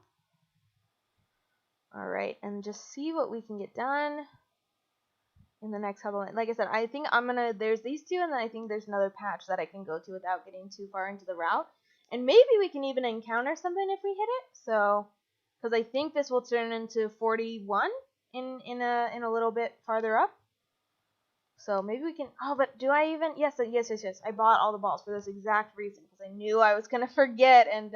Alright, and just see what we can get done in the next couple of, like I said, I think there's these two, and then I think there's another patch that I can go to without getting too far into the route. And maybe we can even encounter something if we hit it. So, because I think this will turn into 41 in a little bit farther up. So maybe we can, oh, but do I even, yes. I bought all the balls for this exact reason, because I knew I was going to forget and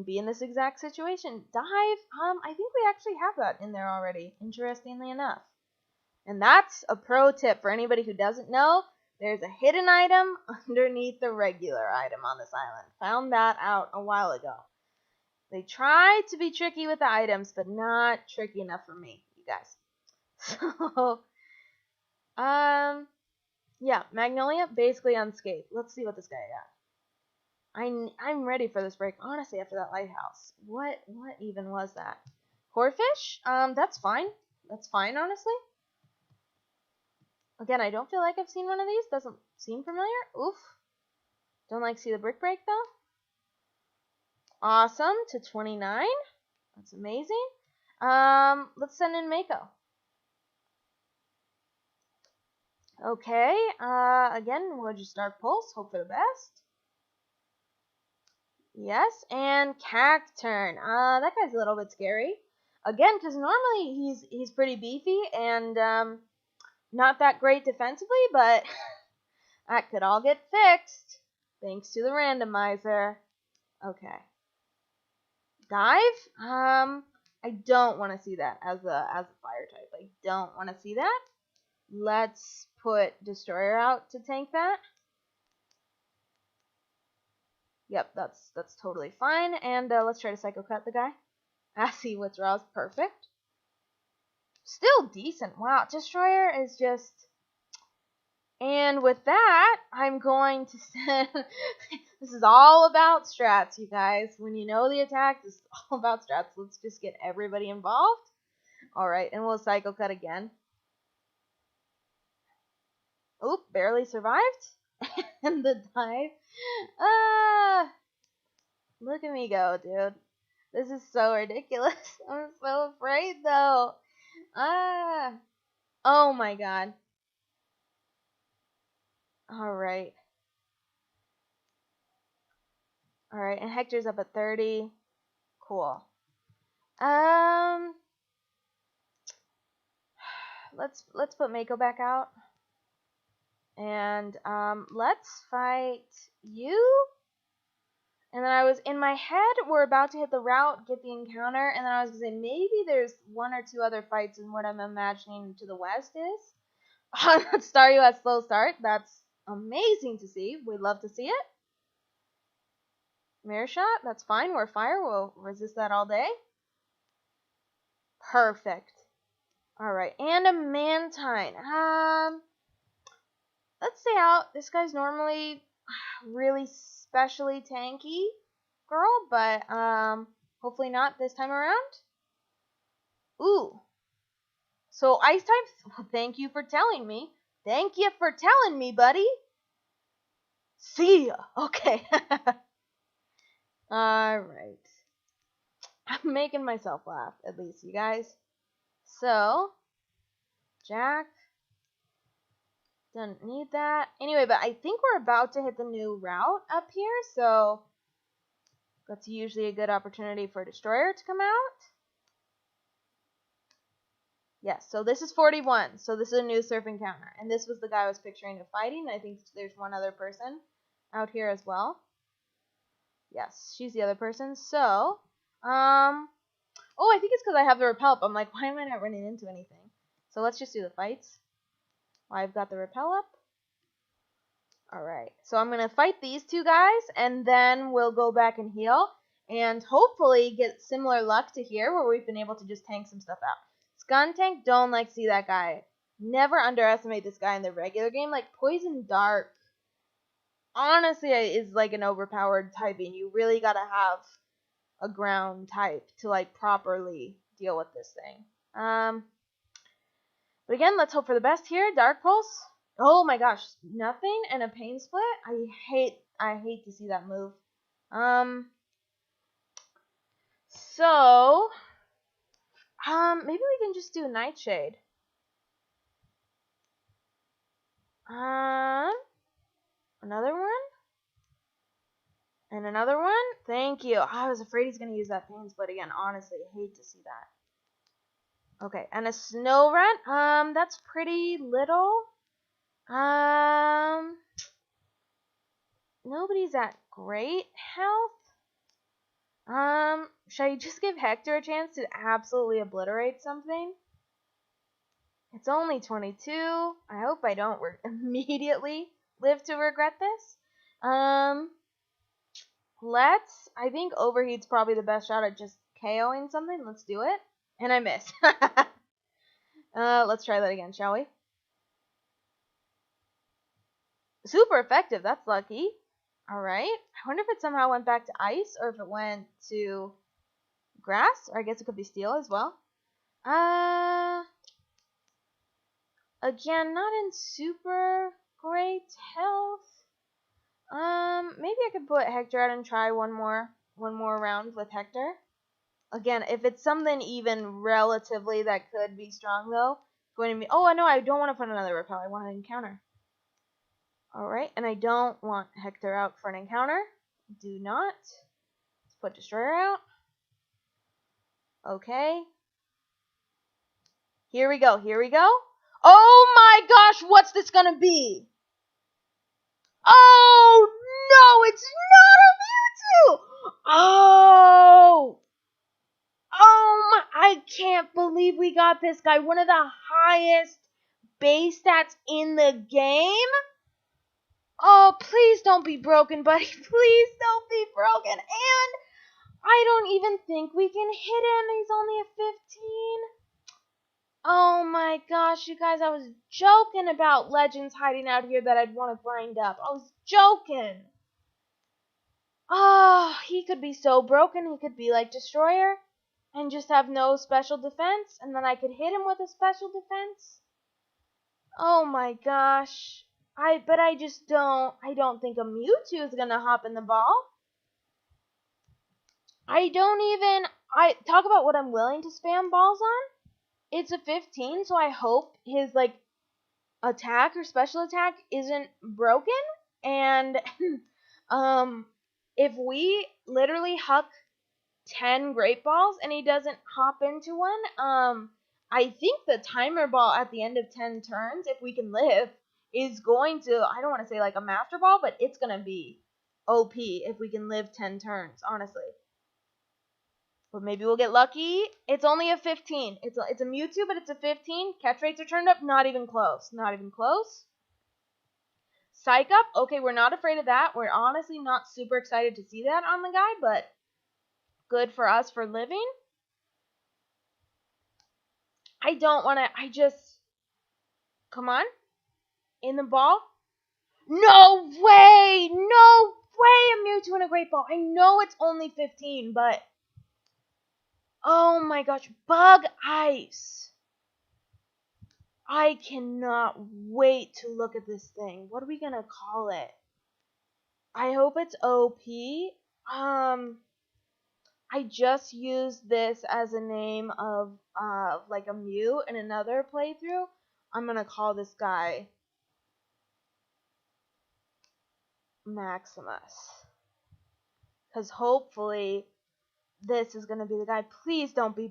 be in this exact situation. Dive, I think we actually have that in there already, interestingly enough. And that's a pro tip for anybody who doesn't know. There's a hidden item underneath the regular item on this island. Found that out a while ago. They try to be tricky with the items, but not tricky enough for me, you guys. So, yeah, Magnolia, basically unscathed. Let's see what this guy got. I'm ready for this break, honestly, after that lighthouse. What even was that? Horfish? That's fine. That's fine, honestly. Again, I don't feel like I've seen one of these. Doesn't seem familiar. Oof. Don't like see the brick break, though. Awesome. To 29. That's amazing. Let's send in Mako. Okay. Again, we'll just Dark Pulse. Hope for the best. Yes. And Cacturn. That guy's a little bit scary. Again, because normally he's pretty beefy and not that great defensively, but that could all get fixed thanks to the randomizer. Okay. Dive? I don't want to see that as a fire type. I don't want to see that. Let's put Destroyer out to tank that. Yep, that's totally fine. And let's try to Psycho Cut the guy. As he withdraws. Perfect. Still decent. Wow, Destroyer is just... And with that, I'm going to send... This is all about strats, you guys. When you know the attack, this is all about strats. Let's just get everybody involved. Alright, and we'll Psycho Cut again. Oop, barely survived. And the dive. Look at me go, dude. This is so ridiculous. I'm so afraid, though. Oh my god. Alright. Alright, and Hector's up at 30. Cool. Let's put Mako back out. And let's fight you. And then I was in my head, we're about to hit the route, get the encounter, and then I was gonna say maybe there's one or two other fights in what I'm imagining to the west is. Let's start you at slow start. That's amazing to see. We'd love to see it. Mirror shot, that's fine. We're fire. We'll resist that all day. Perfect. Alright, and a Mantine. Let's stay out. This guy's normally really specially tanky girl, but hopefully not this time around. Ooh. So ice types, thank you for telling me. Thank you for telling me, buddy. See ya. Okay. Alright. I'm making myself laugh, at least, you guys. So, Jack. Don't need that. Anyway, but I think we're about to hit the new route up here, so that's usually a good opportunity for Destroyer to come out. Yes, so this is 41, so this is a new surf encounter, and this was the guy I was picturing of fighting. I think there's one other person out here as well. Yes, she's the other person. So, oh, I think it's because I have the repel up. I'm like, why am I not running into anything? So let's just do the fights. I've got the repel up. Alright, so I'm going to fight these two guys, and then we'll go back and heal. and hopefully get similar luck to here where we've been able to just tank some stuff out. Skuntank, don't like see that guy. Never underestimate this guy in the regular game. Like Poison Dart, honestly, is like an overpowered typing. You really gotta have a ground type to like properly deal with this thing. But again, let's hope for the best here. Dark Pulse. Oh my gosh, nothing and a Pain Split. I hate to see that move. So maybe we can just do Nightshade. Another one? And another one? Thank you. I was afraid he's going to use that Pain Split again. Honestly, I hate to see that. Okay, and a Snow Rat. That's pretty little. Nobody's at great health. Should I just give Hector a chance to absolutely obliterate something? It's only 22. I hope I don't immediately live to regret this. I think Overheat's probably the best shot at just KOing something. Let's do it. And I miss. Let's try that again, shall we? Super effective. That's lucky. Alright. I wonder if it somehow went back to ice or if it went to grass. Or I guess it could be steel as well. Again, not in super great health. Maybe I could put Hector out and try one more round with Hector. Again, if it's something even relatively that could be strong though, going to be. Oh no, I don't want to put another repel. I want an encounter. All right, and I don't want Hector out for an encounter. Do not. Let's put Destroyer out. Okay. Here we go. Here we go. Oh my gosh, what's this gonna be? Oh no, it's not a Mewtwo! Oh! I can't believe we got this guy. One of the highest base stats in the game. Oh, please don't be broken, buddy. Please don't be broken. And I don't even think we can hit him. He's only a 15. Oh my gosh, you guys, I was joking about legends hiding out here that I'd want to grind up. I was joking. Oh, he could be so broken. He could be like Destroyer and just have no special defense, and then I could hit him with a special defense. Oh my gosh. I don't think a Mewtwo is gonna hop in the ball. Talk about what I'm willing to spam balls on. It's a 15, so I hope his like attack or special attack isn't broken. And if we literally huck 10 great balls and he doesn't hop into one, I think the timer ball at the end of 10 turns, if we can live, is going to, I don't want to say like a master ball, but it's going to be OP if we can live 10 turns, honestly. But maybe we'll get lucky. It's only a 15. It's a Mewtwo, but it's a 15. Catch rates are turned up. Not even close. Not even close. Psych Up. Okay, we're not afraid of that. We're honestly not super excited to see that on the guy, but good for us for living. I don't want to. Come on. In the ball. No way. No way a Mewtwo and a Great Ball. I know it's only 15, but. Oh my gosh, Bug Ice. I cannot wait to look at this thing. What are we gonna call it? I hope it's OP. I just used this as a name of like a Mew in another playthrough. I'm gonna call this guy Maximus. Because hopefully this is gonna be the guy. Please don't be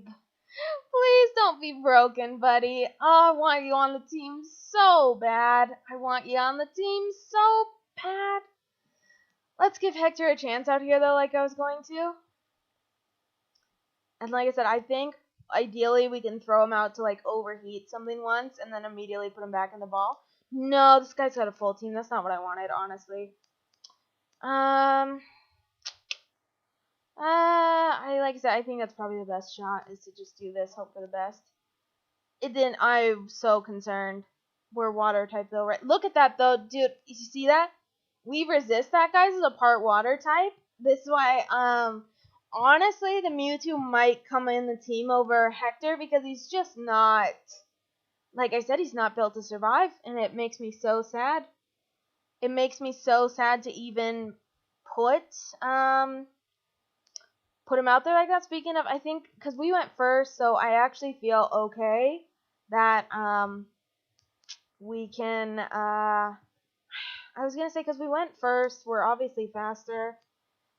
broken, buddy. Oh, I want you on the team so bad. I want you on the team so bad. Let's give Hector a chance out here, though, like I was going to. And like I said, I think ideally we can throw him out to like overheat something once and then immediately put him back in the ball. No, this guy's got a full team. That's not what I wanted, honestly. Like I said, I think that's probably the best shot, is to just do this, hope for the best. It didn't. I'm so concerned. We're water type though, right? Look at that though, dude. You see that? We resist that, guys. Is a part water type. This is why, honestly, the Mewtwo might come in the team over Hector, because he's just not, like I said, he's not built to survive, and it makes me so sad. It makes me so sad to even put him out there like that. Speaking of, I think, because we went first, so I actually feel okay that we can, I was going to say, because we went first, we're obviously faster,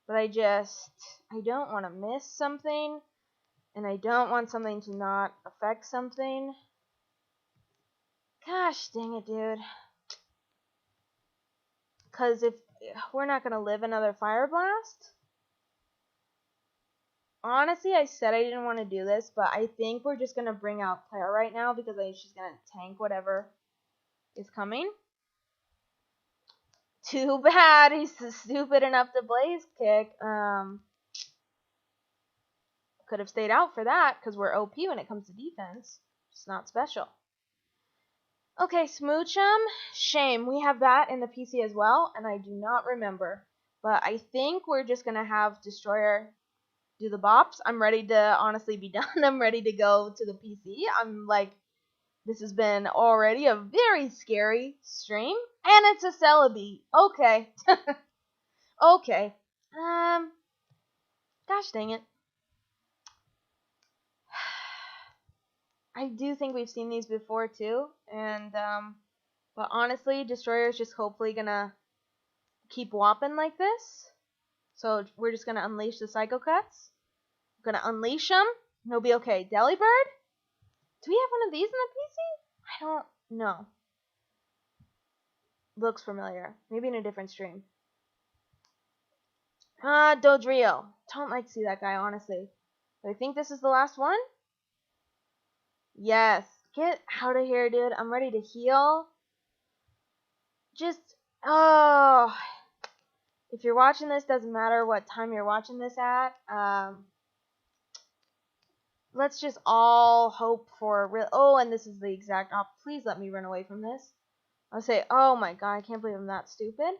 but I don't want to miss something, and I don't want something to not affect something. Gosh dang it, dude. Because if we're not going to live another Fire Blast, honestly, I said I didn't want to do this, but I think we're just going to bring out Claire right now, because I think she's going to tank whatever is coming. Too bad he's stupid enough to Blaze Kick. Could have stayed out for that, because we're OP when it comes to defense. It's not special. Okay, Smoochum. Shame. We have that in the PC as well, and I do not remember. But I think we're just going to have Destroyer do the bops. I'm ready to honestly be done. I'm ready to go to the PC. I'm like, this has been already a very scary stream, and it's a Celebi. Okay. Okay. Gosh dang it. I do think we've seen these before too, and but honestly, Destroyer's just hopefully gonna keep whopping like this. So we're just gonna unleash the Psycho Cuts. We're gonna unleash them, and it'll be okay. Delibird? Do we have one of these in the PC? I don't know. Looks familiar. Maybe in a different stream. Dodrio. Don't like to see that guy, honestly. But I think this is the last one. Yes. Get out of here, dude. I'm ready to heal. Just, oh. If you're watching this, doesn't matter what time you're watching this at. Let's just all hope for a real, oh, and this is the exact please let me run away from this. I'll say, oh my god, I can't believe I'm that stupid.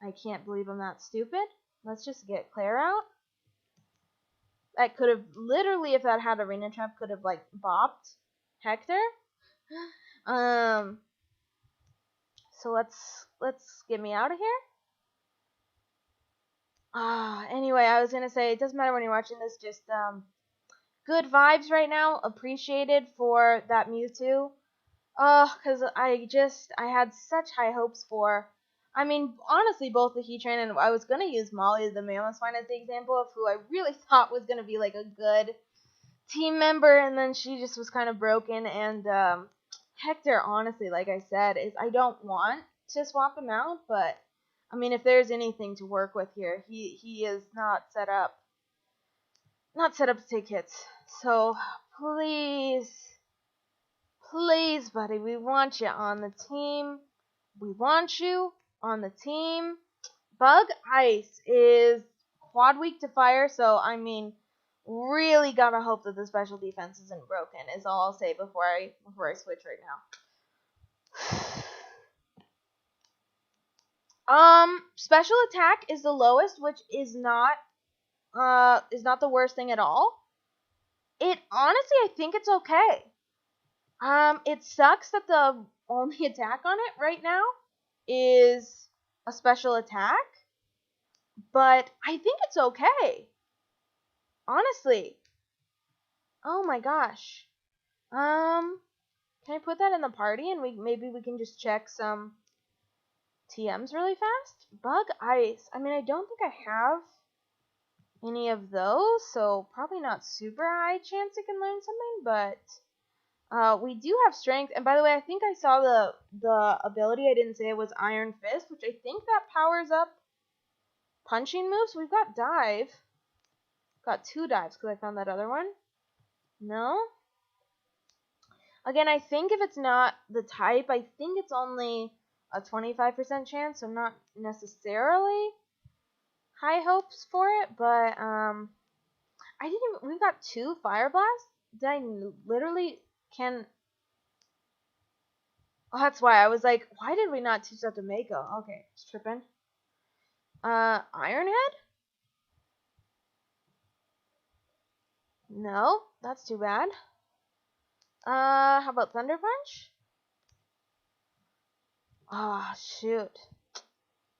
I can't believe I'm that stupid. Let's just get Claire out. That could have, literally, if that had Arena Trap, could have, like, bopped Hector. So let's get me out of here. Anyway, I was gonna say, it doesn't matter when you're watching this, just, good vibes right now, appreciated for that Mewtwo. Because I had such high hopes for, I mean, honestly, both the Heatran, and I was going to use Molly the Mammothswine as the example of who I really thought was going to be, like, a good team member, and then she just was kind of broken, and, Hector, honestly, like I said, I don't want to swap him out, but, I mean, if there's anything to work with here, he is not set up to take hits, so, please, buddy, we want you on the team. We want you on the team. Bug Ice is quad weak to fire, so I mean, really gotta hope that the special defense isn't broken, is all I'll say before I switch right now. Special attack is the lowest, which is not the worst thing at all. It honestly, I think it's okay. It sucks that the only attack on it right now is a special attack, but I think it's okay. Honestly. Oh my gosh. Can I put that in the party and maybe we can just check some TMs really fast? Bug Ice. I mean, I don't think I have any of those, so probably not super high chance I can learn something, but we do have strength, and by the way, I think I saw the ability, I didn't say it was Iron Fist, which I think that powers up punching moves. We've got Dive. Got 2 dives, because I found that other one. No? Again, I think if it's not the type, I think it's only a 25% chance, so not necessarily high hopes for it, but I didn't even, we got 2 Fire Blasts? Did I literally can... Oh, that's why I was like, why did we not teach that to Mako? Okay, just tripping. Iron Head? No, that's too bad. How about Thunder Punch? Ah, shoot.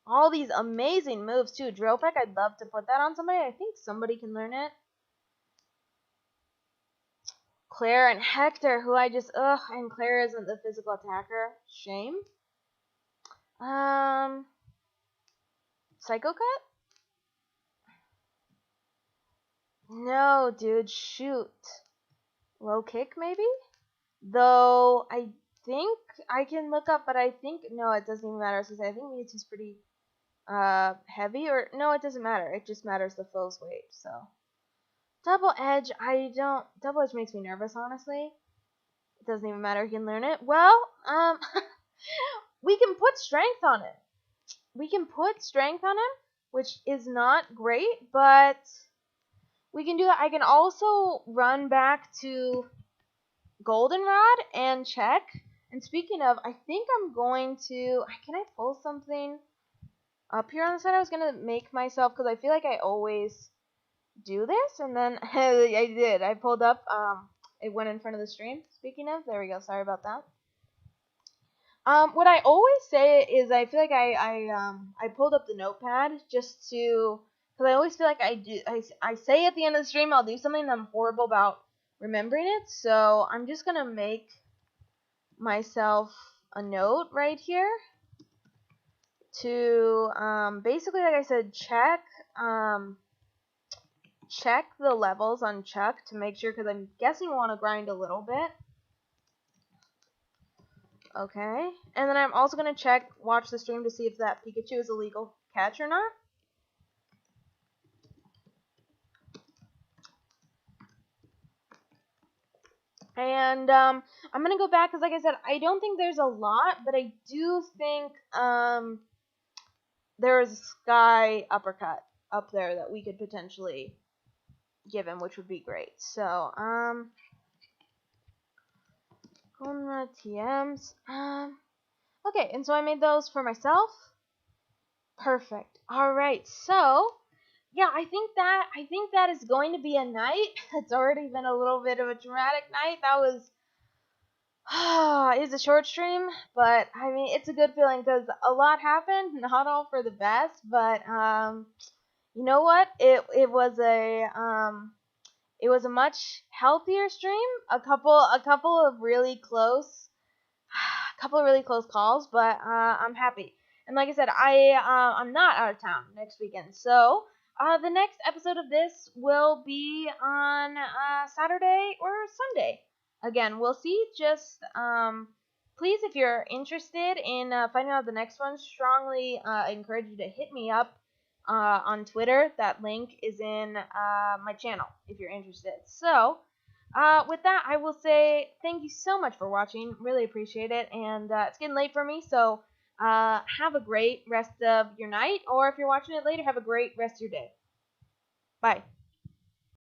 All these amazing moves, too. Drill Peck, I'd love to put that on somebody. I think somebody can learn it. Claire and Hector, who I just, and Claire isn't the physical attacker. Shame. Psycho Cut? No, dude, shoot. Low Kick, maybe? Though, I think I can look up, but I think, no, it doesn't even matter. I was gonna say, I think Mewtwo's pretty, heavy, or, no, it doesn't matter. It just matters the foe's weight, so. Double Edge, Double Edge makes me nervous, honestly. It doesn't even matter, he can learn it. Well, we can put Strength on it. We can put Strength on him, which is not great, but we can do that. I can also run back to Goldenrod and check. And speaking of, I think I'm going to... Can I pull something up here on the side? I was going to make myself, because I feel like I always do this, and then I did. I pulled up, it went in front of the stream. Speaking of, there we go. Sorry about that. What I always say is I feel like I pulled up the notepad just to, because I always feel like I say at the end of the stream I'll do something and I'm horrible about remembering it, so I'm just gonna make myself a note right here to basically, like I said, check the levels on Chuck to make sure, because I'm guessing we'll want to grind a little bit. Okay, and then I'm also going to watch the stream to see if that Pikachu is a legal catch or not. And I'm going to go back, because like I said, I don't think there's a lot, but I do think there is a Sky Uppercut up there that we could potentially give him, which would be great. So, Goldenrod TMs. Okay, and so I made those for myself. Perfect. Alright, so yeah, I think that is going to be a night. It's already been a little bit of a dramatic night. That was it's a short stream, but I mean it's a good feeling because a lot happened, not all for the best, but you know what? It was a much healthier stream. A couple of really close calls, but I'm happy. And like I said, I'm not out of town next weekend, so the next episode of this will be on Saturday or Sunday. Again, we'll see. Just please, if you're interested in finding out the next one, strongly encourage you to hit me up on Twitter. That link is in my channel if you're interested. So, with that, I will say thank you so much for watching. Really appreciate it. And it's getting late for me, so have a great rest of your night. Or if you're watching it later, have a great rest of your day. Bye.